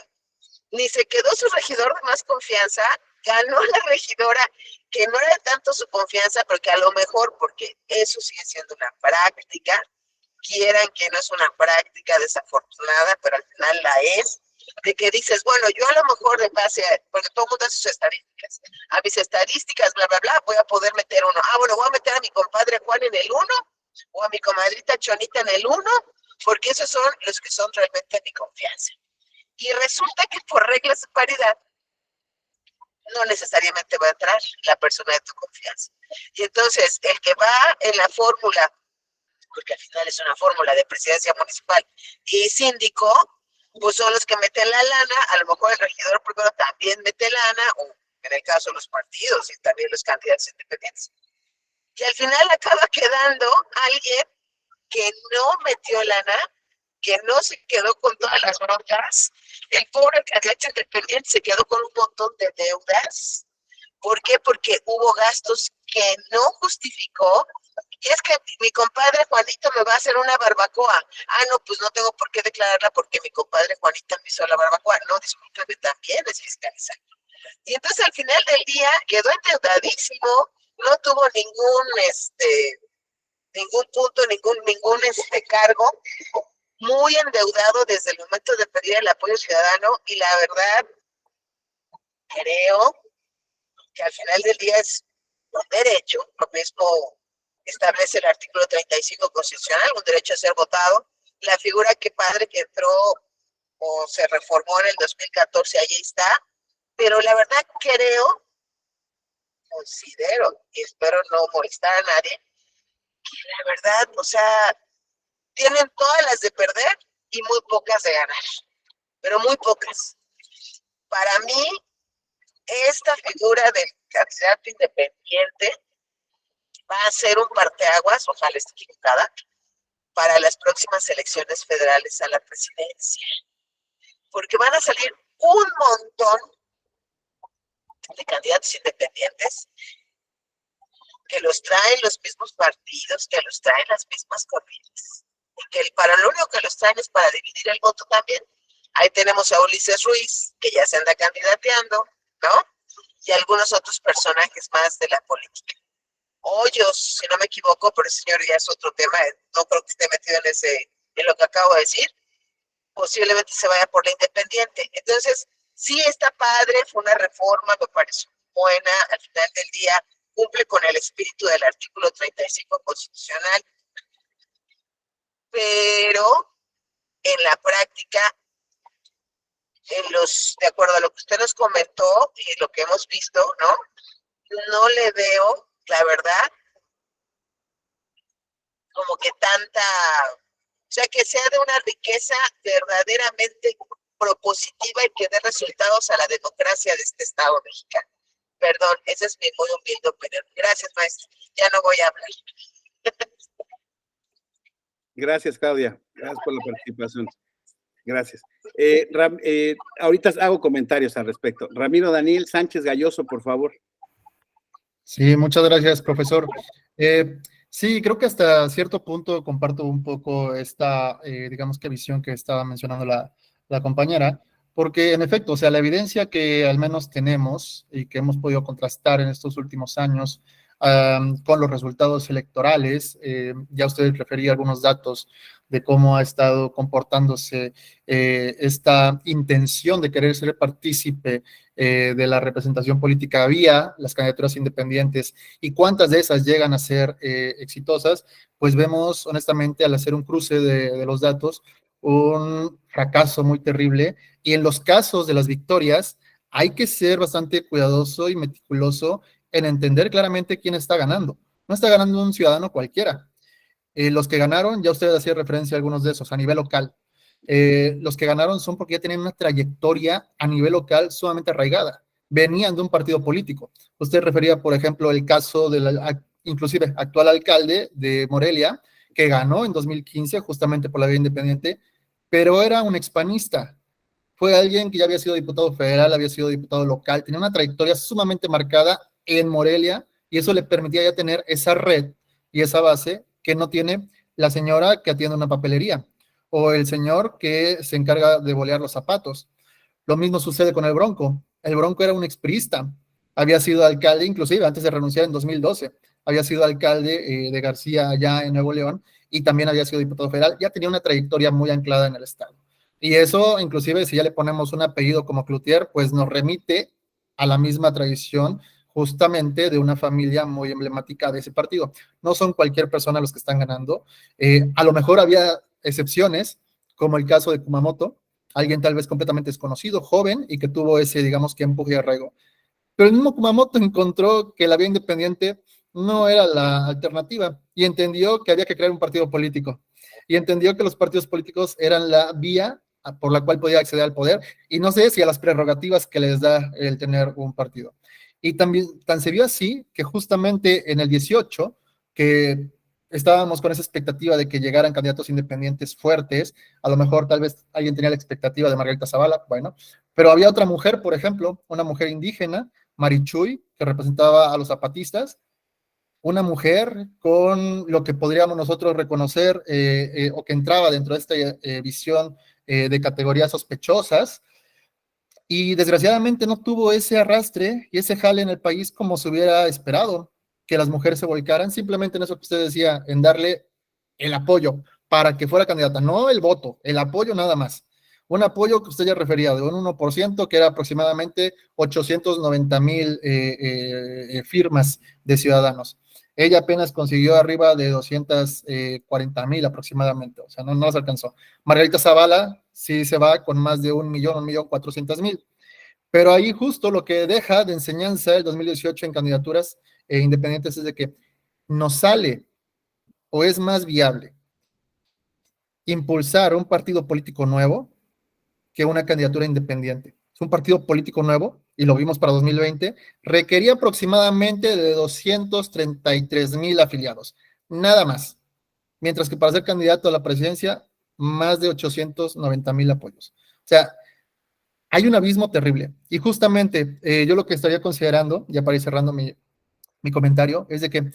ni se quedó su regidor de más confianza, ganó la regidora que no era tanto su confianza, porque a lo mejor, porque eso sigue siendo una práctica, quieran que no es una práctica desafortunada, pero al final la es, de que dices, bueno, yo a lo mejor de base, porque todo el mundo hace sus estadísticas, a mis estadísticas, bla, bla, bla, voy a poder meter uno. Bueno, voy a meter a mi compadre Juan en el 1, o a mi comadrita Chonita en el 1, porque esos son los que son realmente de mi confianza. Y resulta que por reglas de paridad, no necesariamente va a entrar la persona de tu confianza. Y entonces, el que va en la fórmula, porque al final es una fórmula de presidencia municipal y síndico, pues son los que meten la lana. A lo mejor el regidor primero también mete lana, o en el caso de los partidos y también los candidatos independientes. Y al final acaba quedando alguien que no metió lana, que no se quedó con todas las broncas. El pobre candidato independiente se quedó con un montón de deudas. ¿Por qué? Porque hubo gastos que no justificó. Y es que mi compadre Juanito me va a hacer una barbacoa. Ah, no, pues no tengo por qué declararla porque mi compadre Juanito me hizo la barbacoa. No, discúlpeme, también es fiscalizar. Y entonces al final del día quedó endeudadísimo, no tuvo ningún punto, ningún cargo, muy endeudado desde el momento de pedir el apoyo ciudadano, y la verdad creo que al final del día es un derecho, lo mismo establece el artículo 35 constitucional, un derecho a ser votado. La figura que padre que entró o se reformó en el 2014, allí está, pero la verdad considero, y espero no molestar a nadie, que la verdad, o sea, tienen todas las de perder y muy pocas de ganar, pero muy pocas. Para mí, esta figura del candidato independiente va a ser un parteaguas, ojalá esté equivocada, para las próximas elecciones federales a la presidencia, porque van a salir un montón de candidatos independientes que los traen los mismos partidos, que los traen las mismas corrientes, y que para lo único que los traen es para dividir el voto también. Ahí tenemos a Ulises Ruiz, que ya se anda candidateando, ¿no? Y algunos otros personajes más de la política. Hoyos, si no me equivoco, pero ese señor ya es otro tema, no creo que esté metido en lo que acabo de decir, posiblemente se vaya por la independiente. Entonces, sí está padre, fue una reforma, me pareció buena, al final del día cumple con el espíritu del artículo 35 constitucional, pero en la práctica, de acuerdo a lo que usted nos comentó y lo que hemos visto, ¿no? No le veo, la verdad, como que tanta, o sea, que sea de una riqueza verdaderamente propositiva y que dé resultados a la democracia de este Estado mexicano. Perdón, esa es mi muy humilde opinión. Gracias, maestro. Ya no voy a hablar. Gracias, Claudia. Gracias por la participación. Gracias. Ahorita hago comentarios al respecto. Ramiro Daniel Sánchez Galloso, por favor. Sí, muchas gracias, profesor. Sí, creo que hasta cierto punto comparto un poco esta, digamos que visión que estaba mencionando la compañera, porque en efecto, o sea, la evidencia que al menos tenemos y que hemos podido contrastar en estos últimos años con los resultados electorales, ya usted refería algunos datos de cómo ha estado comportándose esta intención de querer ser partícipe de la representación política vía las candidaturas independientes y cuántas de esas llegan a ser exitosas, pues vemos honestamente al hacer un cruce de los datos un fracaso muy terrible, y en los casos de las victorias hay que ser bastante cuidadoso y meticuloso en entender claramente quién está ganando. No está ganando un ciudadano cualquiera. Los que ganaron, ya usted hacía referencia a algunos de esos a nivel local. Los que ganaron son porque ya tienen una trayectoria a nivel local sumamente arraigada. Venían de un partido político. Usted refería, por ejemplo, el caso del inclusive actual alcalde de Morelia, que ganó en 2015 justamente por la vía independiente, pero era un expanista. Fue alguien que ya había sido diputado federal, había sido diputado local, tenía una trayectoria sumamente marcada en Morelia, y eso le permitía ya tener esa red y esa base que no tiene la señora que atiende una papelería o el señor que se encarga de bolear los zapatos. Lo mismo sucede con el Bronco. El Bronco era un expriista, había sido alcalde, inclusive antes de renunciar en 2012, había sido alcalde de García allá en Nuevo León, y también había sido diputado federal, ya tenía una trayectoria muy anclada en el estado. Y eso, inclusive, si ya le ponemos un apellido como Cloutier, pues nos remite a la misma tradición justamente de una familia muy emblemática de ese partido. No son cualquier persona los que están ganando. A lo mejor había excepciones, como el caso de Kumamoto, alguien tal vez completamente desconocido, joven, y que tuvo ese, digamos, que empuje y arraigo. Pero el mismo Kumamoto encontró que la vía independiente no era la alternativa, y entendió que había que crear un partido político, y entendió que los partidos políticos eran la vía por la cual podía acceder al poder, y no sé si a las prerrogativas que les da el tener un partido. Y también tan se vio así que justamente en el 18, que estábamos con esa expectativa de que llegaran candidatos independientes fuertes, a lo mejor tal vez alguien tenía la expectativa de Margarita Zavala, bueno, pero había otra mujer, por ejemplo, una mujer indígena, Marichuy, que representaba a los zapatistas, una mujer con lo que podríamos nosotros reconocer o que entraba dentro de esta visión de categorías sospechosas, y desgraciadamente no tuvo ese arrastre y ese jale en el país como se hubiera esperado, que las mujeres se volcaran simplemente en eso que usted decía, en darle el apoyo para que fuera candidata, no el voto, el apoyo nada más. Un apoyo que usted ya refería, de un 1%, que era aproximadamente 890,000 firmas de ciudadanos. Ella apenas consiguió arriba de 240,000 aproximadamente, o sea, no se alcanzó. Margarita Zavala sí se va con más de 1,400,000. Pero ahí justo lo que deja de enseñanza el 2018 en candidaturas independientes es de que nos sale o es más viable impulsar un partido político nuevo que una candidatura independiente. Es un partido político nuevo, y lo vimos para 2020, requería aproximadamente de 233,000 afiliados, nada más. Mientras que para ser candidato a la presidencia, más de 890,000 apoyos. O sea, hay un abismo terrible. Y justamente yo lo que estaría considerando, ya para ir cerrando mi comentario, es de que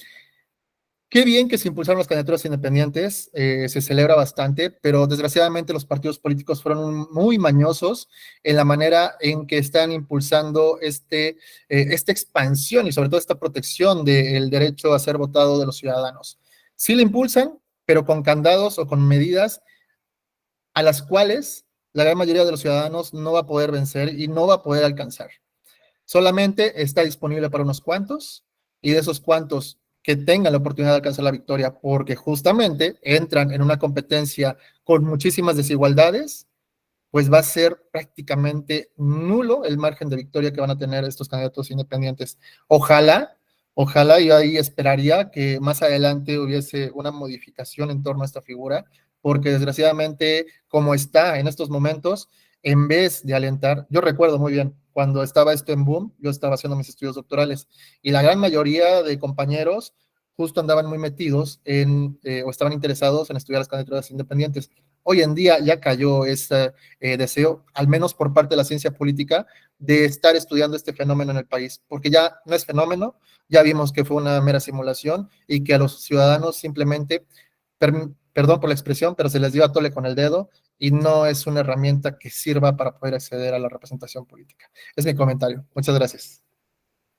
qué bien que se impulsaron las candidaturas independientes, se celebra bastante, pero desgraciadamente los partidos políticos fueron muy mañosos en la manera en que están impulsando esta expansión y sobre todo esta protección del derecho a ser votado de los ciudadanos. Sí la impulsan, pero con candados o con medidas a las cuales la gran mayoría de los ciudadanos no va a poder vencer y no va a poder alcanzar. Solamente está disponible para unos cuantos, y de esos cuantos que tengan la oportunidad de alcanzar la victoria, porque justamente entran en una competencia con muchísimas desigualdades, pues va a ser prácticamente nulo el margen de victoria que van a tener estos candidatos independientes. Ojalá, y ahí esperaría que más adelante hubiese una modificación en torno a esta figura, porque desgraciadamente, como está en estos momentos, en vez de alentar, yo recuerdo muy bien, cuando estaba esto en boom, yo estaba haciendo mis estudios doctorales, y la gran mayoría de compañeros justo andaban muy metidos o estaban interesados en estudiar las candidaturas independientes. Hoy en día ya cayó ese deseo, al menos por parte de la ciencia política, de estar estudiando este fenómeno en el país, porque ya no es fenómeno, ya vimos que fue una mera simulación y que a los ciudadanos simplemente, perdón por la expresión, pero se les dio a tole con el dedo y no es una herramienta que sirva para poder acceder a la representación política. Es mi comentario. Muchas gracias.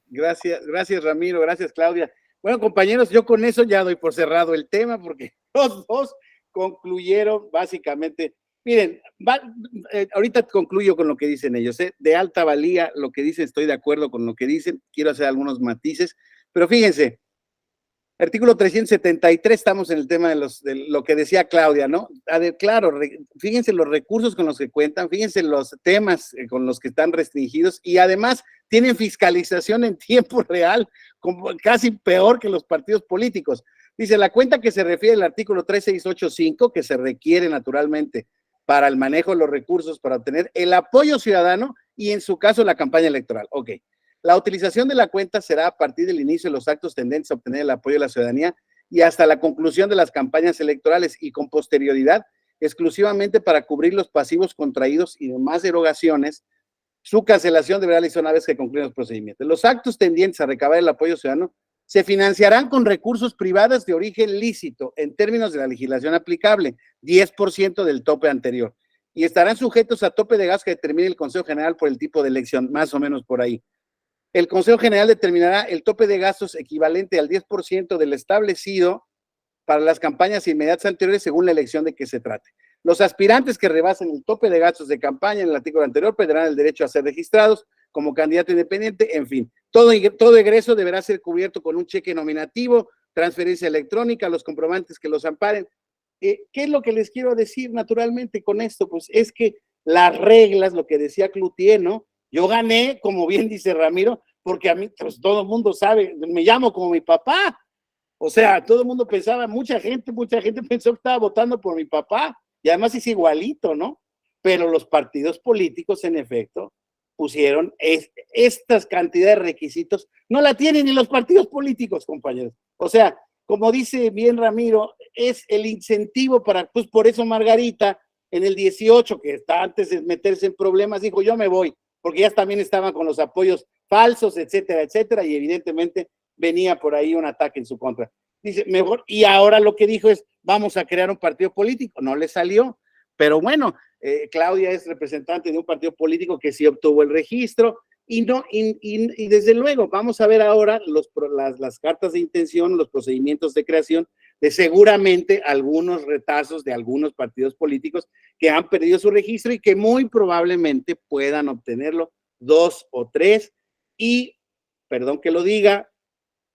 Gracias Ramiro, gracias Claudia. Bueno, compañeros, yo con eso ya doy por cerrado el tema porque los dos concluyeron básicamente. Miren, ahorita concluyo con lo que dicen ellos, de alta valía lo que dicen, estoy de acuerdo con lo que dicen, quiero hacer algunos matices, pero fíjense, artículo 373, estamos en el tema de lo que decía Claudia, ¿no? A ver, claro, fíjense los recursos con los que cuentan, fíjense los temas con los que están restringidos y además tienen fiscalización en tiempo real, como casi peor que los partidos políticos. Dice, la cuenta que se refiere al artículo 3685, que se requiere naturalmente para el manejo de los recursos para obtener el apoyo ciudadano y en su caso la campaña electoral. Ok. La utilización de la cuenta será a partir del inicio de los actos tendentes a obtener el apoyo de la ciudadanía y hasta la conclusión de las campañas electorales y con posterioridad exclusivamente para cubrir los pasivos contraídos y demás erogaciones. Su cancelación deberá realizarse una vez que concluyan los procedimientos. Los actos tendientes a recabar el apoyo ciudadano se financiarán con recursos privados de origen lícito en términos de la legislación aplicable, 10% del tope anterior, y estarán sujetos a tope de gasto que determine el Consejo General por el tipo de elección, más o menos por ahí. El Consejo General determinará el tope de gastos equivalente al 10% del establecido para las campañas inmediatas anteriores según la elección de que se trate. Los aspirantes que rebasen el tope de gastos de campaña en el artículo anterior perderán el derecho a ser registrados como candidato independiente, en fin. Todo egreso deberá ser cubierto con un cheque nominativo, transferencia electrónica, los comprobantes que los amparen. ¿Qué es lo que les quiero decir naturalmente con esto? Pues es que las reglas, lo que decía Cloutier, ¿no? Yo gané, como bien dice Ramiro, porque a mí pues, todo el mundo sabe, me llamo como mi papá. O sea, todo el mundo pensaba, mucha gente pensó que estaba votando por mi papá, y además es igualito, ¿no? Pero los partidos políticos, en efecto, pusieron estas cantidades de requisitos, no la tienen ni los partidos políticos, compañeros. O sea, como dice bien Ramiro, es el incentivo para, pues por eso Margarita en el 18, que está antes de meterse en problemas, dijo yo me voy, porque ya también estaban con los apoyos falsos, etcétera, etcétera, y evidentemente venía por ahí un ataque en su contra. Dice, mejor, y ahora lo que dijo es, vamos a crear un partido político, no le salió, pero bueno, Claudia es representante de un partido político que sí obtuvo el registro, y desde luego, vamos a ver ahora las cartas de intención, los procedimientos de creación de seguramente algunos retazos de algunos partidos políticos que han perdido su registro y que muy probablemente puedan obtenerlo 2 o 3, y, perdón que lo diga,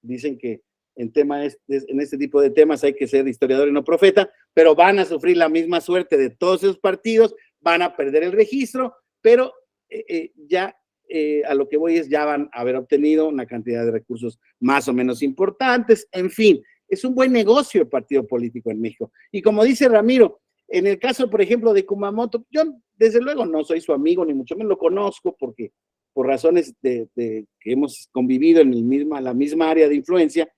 dicen que en este tipo de temas hay que ser historiador y no profeta, pero van a sufrir la misma suerte de todos esos partidos, van a perder el registro, pero a lo que voy es ya van a haber obtenido una cantidad de recursos más o menos importantes. En fin, es un buen negocio el partido político en México. Y como dice Ramiro, en el caso, por ejemplo, de Kumamoto, yo desde luego no soy su amigo, ni mucho menos lo conozco, porque por razones de que hemos convivido en la misma área de influencia,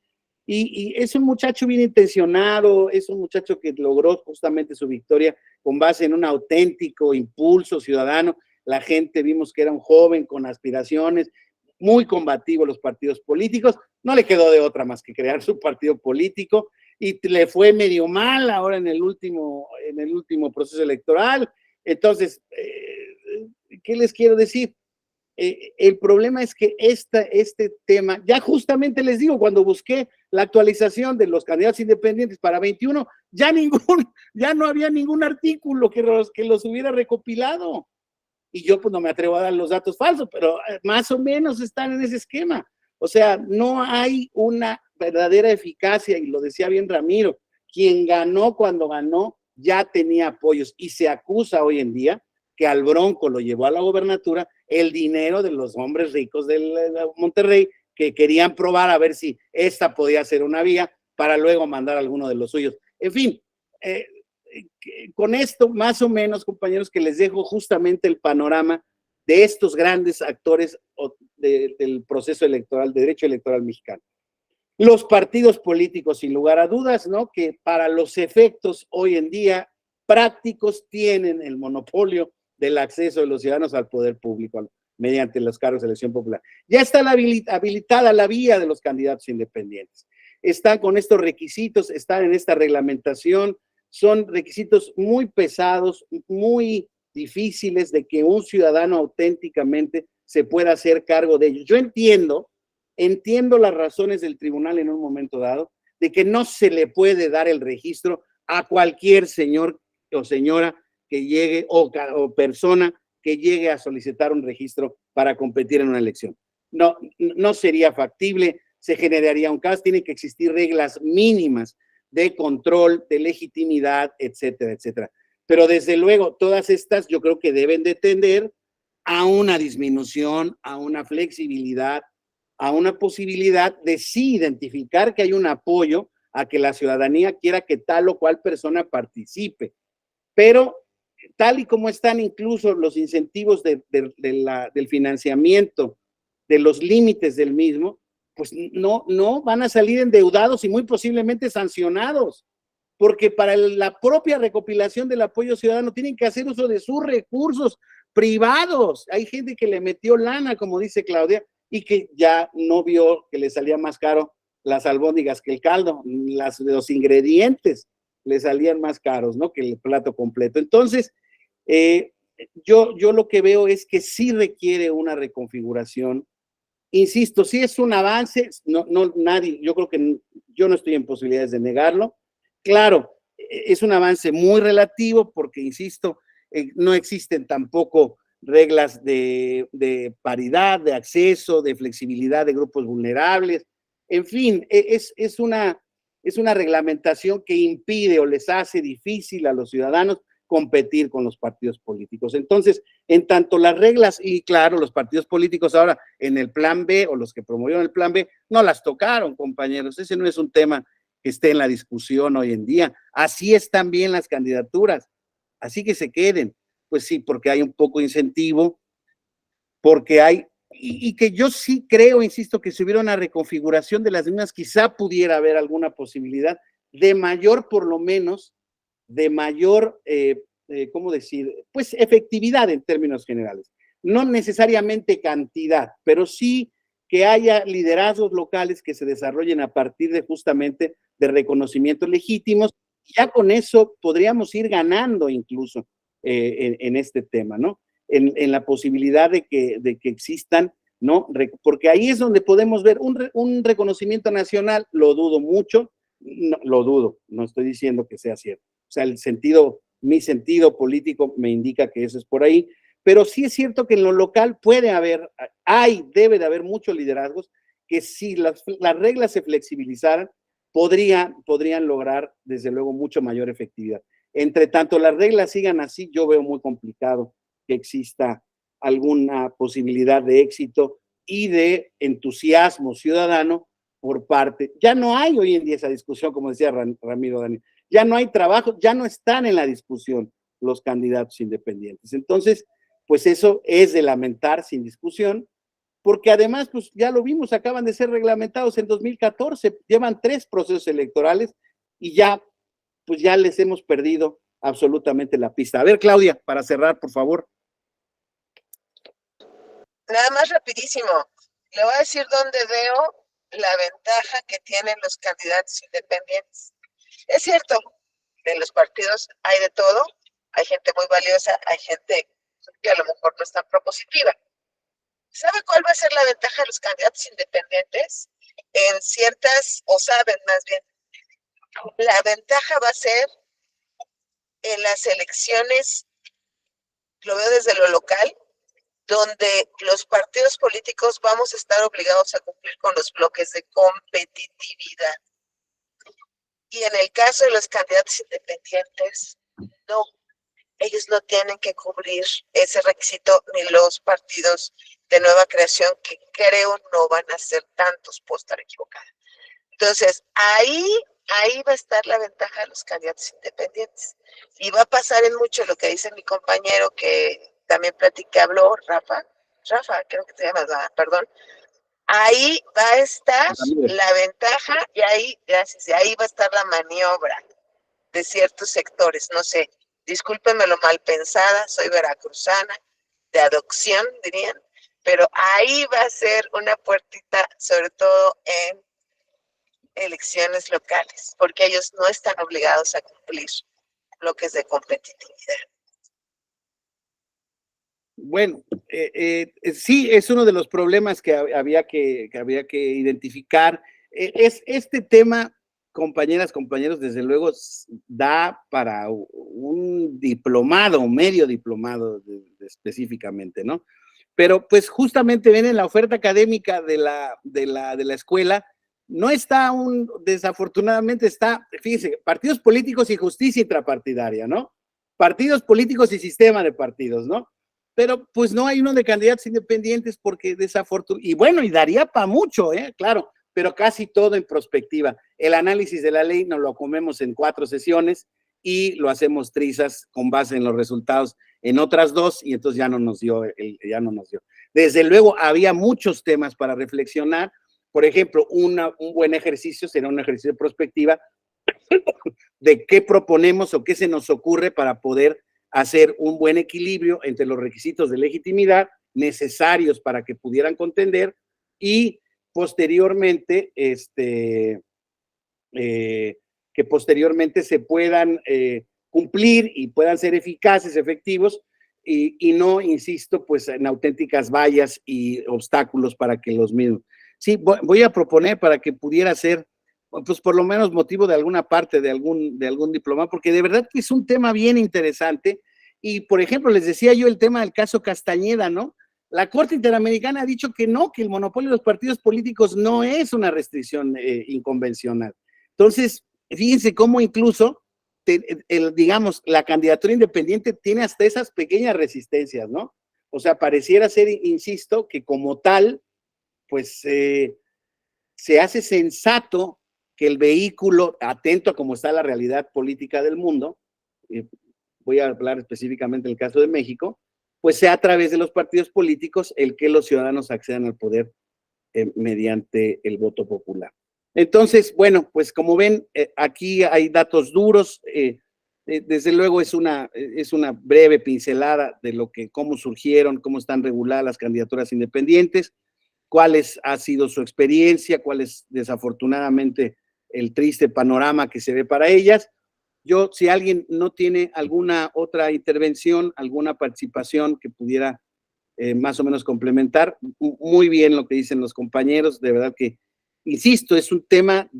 y es un muchacho bien intencionado, es un muchacho que logró justamente su victoria con base en un auténtico impulso ciudadano. La gente vimos que era un joven con aspiraciones, muy combativo los partidos políticos, no le quedó de otra más que crear su partido político, y le fue medio mal ahora en el último proceso electoral. Entonces, ¿qué les quiero decir? El problema es que este tema, ya justamente les digo, cuando busqué la actualización de los candidatos independientes para 21, ya no había ningún artículo que los hubiera recopilado. Y yo pues no me atrevo a dar los datos falsos, pero más o menos están en ese esquema. O sea, no hay una verdadera eficacia, y lo decía bien Ramiro, quien ganó cuando ganó ya tenía apoyos, y se acusa hoy en día que al Bronco lo llevó a la gobernatura el dinero de los hombres ricos de Monterrey, que querían probar a ver si esta podía ser una vía para luego mandar a alguno de los suyos. En fin, con esto más o menos, compañeros, que les dejo justamente el panorama de estos grandes actores del proceso electoral, de derecho electoral mexicano. Los partidos políticos, sin lugar a dudas, ¿no?, que para los efectos hoy en día prácticos tienen el monopolio del acceso de los ciudadanos al poder público mediante los cargos de elección popular. Ya está habilitada la vía de los candidatos independientes. Están con estos requisitos, están en esta reglamentación. Son requisitos muy pesados, muy difíciles de que un ciudadano auténticamente se pueda hacer cargo de ellos. Yo entiendo las razones del tribunal en un momento dado, de que no se le puede dar el registro a cualquier señor o señora que llegue, o persona que llegue a solicitar un registro para competir en una elección. No sería factible, se generaría un caos, tienen que existir reglas mínimas de control, de legitimidad, etcétera, etcétera. Pero desde luego, todas estas yo creo que deben de tender a una disminución, a una flexibilidad, a una posibilidad de sí identificar que hay un apoyo a que la ciudadanía quiera que tal o cual persona participe. Pero tal y como están incluso los incentivos del financiamiento, de los límites del mismo, pues no van a salir endeudados y muy posiblemente sancionados, porque para la propia recopilación del apoyo ciudadano tienen que hacer uso de sus recursos privados. Hay gente que le metió lana, como dice Claudia, y que ya no vio que le salía más caro las albóndigas que el caldo, los ingredientes le salían más caros, ¿no?, que el plato completo. Entonces, yo lo que veo es que sí requiere una reconfiguración. Insisto, sí es un avance, nadie, yo creo que yo no estoy en posibilidades de negarlo. Claro, es un avance muy relativo porque, insisto, no existen tampoco reglas de paridad, de acceso, de flexibilidad de grupos vulnerables. En fin, es una reglamentación que impide o les hace difícil a los ciudadanos competir con los partidos políticos. Entonces, en tanto las reglas, y claro, los partidos políticos ahora en el plan B, o los que promovieron el plan B, no las tocaron, compañeros. Ese no es un tema que esté en la discusión hoy en día. Así están bien las candidaturas, así que se queden. Pues sí, porque hay un poco de incentivo porque hay, y que yo sí creo, insisto, que si hubiera una reconfiguración de las mismas, quizá pudiera haber alguna posibilidad de mayor, por lo menos, de mayor, ¿cómo decir? Pues efectividad en términos generales. No necesariamente cantidad, pero sí que haya liderazgos locales que se desarrollen a partir de justamente de reconocimientos legítimos. Ya con eso podríamos ir ganando incluso en este tema, ¿no? En la posibilidad de que existan, ¿no? Porque ahí es donde podemos ver un reconocimiento nacional, lo dudo mucho, no, lo dudo, no estoy diciendo que sea cierto. O sea, mi sentido político me indica que eso es por ahí, pero sí es cierto que en lo local debe de haber muchos liderazgos que si las reglas se flexibilizaran, podrían lograr, desde luego, mucho mayor efectividad. Entre tanto, las reglas sigan así, yo veo muy complicado que exista alguna posibilidad de éxito y de entusiasmo ciudadano por parte. Ya no hay hoy en día esa discusión, como decía Ramiro Daniel, ya no hay trabajo, ya no están en la discusión los candidatos independientes. Entonces, pues eso es de lamentar sin discusión, porque además, pues ya lo vimos, acaban de ser reglamentados en 2014, llevan 3 procesos electorales y pues ya les hemos perdido absolutamente la pista. A ver, Claudia, para cerrar, por favor. Nada más rapidísimo, le voy a decir dónde veo la ventaja que tienen los candidatos independientes. Es cierto, en los partidos hay de todo, hay gente muy valiosa, hay gente que a lo mejor no es tan propositiva. ¿Sabe cuál va a ser la ventaja de los candidatos independientes? Saben más bien, la ventaja va a ser en las elecciones, lo veo desde lo local, donde los partidos políticos vamos a estar obligados a cumplir con los bloques de competitividad. Y en el caso de los candidatos independientes, no, ellos no tienen que cubrir ese requisito ni los partidos de nueva creación, que creo no van a ser tantos, puedo estar equivocada. Entonces, ahí va a estar la ventaja de los candidatos independientes. Y va a pasar en mucho lo que dice mi compañero que también habló, Rafa, creo que te llamas, perdón. Ahí va a estar la ventaja y ahí va a estar la maniobra de ciertos sectores. No sé, discúlpenme lo mal pensada, soy veracruzana, de adopción dirían, pero ahí va a ser una puertita, sobre todo en elecciones locales, porque ellos no están obligados a cumplir bloques de competitividad. Bueno, sí, es uno de los problemas que había que identificar. Es este tema, compañeros, desde luego da para un diplomado, medio diplomado específicamente, ¿no? Pero pues justamente ven en la oferta académica de la escuela, no está desafortunadamente está, fíjense, partidos políticos y justicia intrapartidaria, ¿no? Partidos políticos y sistema de partidos, ¿no? Pero pues no hay uno de candidatos independientes porque desafortunadamente, y bueno, y daría para mucho, claro, pero casi todo en prospectiva. El análisis de la ley nos lo comemos en 4 sesiones y lo hacemos trizas con base en los resultados en otras 2 y entonces ya no nos dio. Desde luego había muchos temas para reflexionar. Por ejemplo, un buen ejercicio será un ejercicio de prospectiva de qué proponemos o qué se nos ocurre para poder hacer un buen equilibrio entre los requisitos de legitimidad necesarios para que pudieran contender y posteriormente, que posteriormente se puedan cumplir y puedan ser eficaces, efectivos, y no, insisto, pues en auténticas vallas y obstáculos para que los mismos. Sí, voy a proponer para que pudiera ser, pues por lo menos motivo de alguna parte de algún diploma, porque de verdad que es un tema bien interesante. Y, por ejemplo, les decía yo el tema del caso Castañeda, ¿no? La Corte Interamericana ha dicho que no, que el monopolio de los partidos políticos no es una restricción inconvencional. Entonces, fíjense cómo incluso, digamos, la candidatura independiente tiene hasta esas pequeñas resistencias, ¿no? O sea, pareciera ser, insisto, que como tal, pues se hace sensato que el vehículo, atento a cómo está la realidad política del mundo, voy a hablar específicamente del caso de México, pues sea a través de los partidos políticos el que los ciudadanos accedan al poder mediante el voto popular. Entonces, bueno, pues como ven, aquí hay datos duros, desde luego es una breve pincelada de cómo surgieron, cómo están reguladas las candidaturas independientes, cuál ha sido su experiencia, cuál es desafortunadamente el triste panorama que se ve para ellas. Yo, si alguien no tiene alguna otra intervención, alguna participación que pudiera más o menos complementar, muy bien lo que dicen los compañeros, de verdad que, insisto, es un tema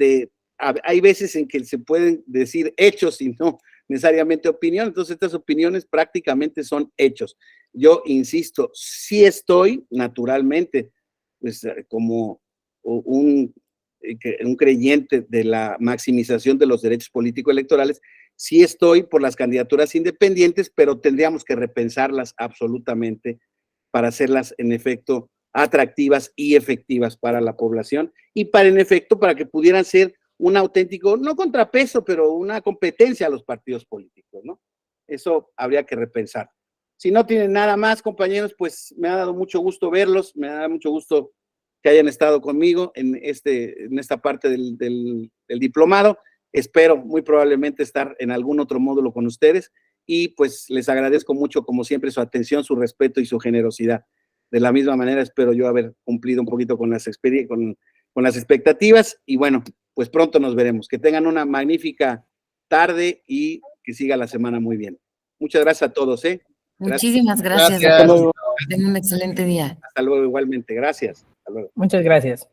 hay veces en que se pueden decir hechos y no necesariamente opinión, entonces estas opiniones prácticamente son hechos. Yo insisto, sí estoy naturalmente, pues como un creyente de la maximización de los derechos político-electorales, sí estoy por las candidaturas independientes, pero tendríamos que repensarlas absolutamente para hacerlas en efecto atractivas y efectivas para la población y en efecto para que pudieran ser un auténtico, no contrapeso, pero una competencia a los partidos políticos, ¿no? Eso habría que repensar. Si no tienen nada más, compañeros, pues me ha dado mucho gusto verlos, me ha dado mucho gusto que hayan estado conmigo en esta parte del diplomado. Espero muy probablemente estar en algún otro módulo con ustedes y pues les agradezco mucho, como siempre, su atención, su respeto y su generosidad. De la misma manera, espero yo haber cumplido un poquito con las expectativas y bueno, pues pronto nos veremos. Que tengan una magnífica tarde y que siga la semana muy bien. Muchas gracias a todos, ¿eh? Muchísimas gracias. Gracias. Tengan un excelente día. Hasta luego igualmente. Gracias. Hasta luego. Muchas gracias.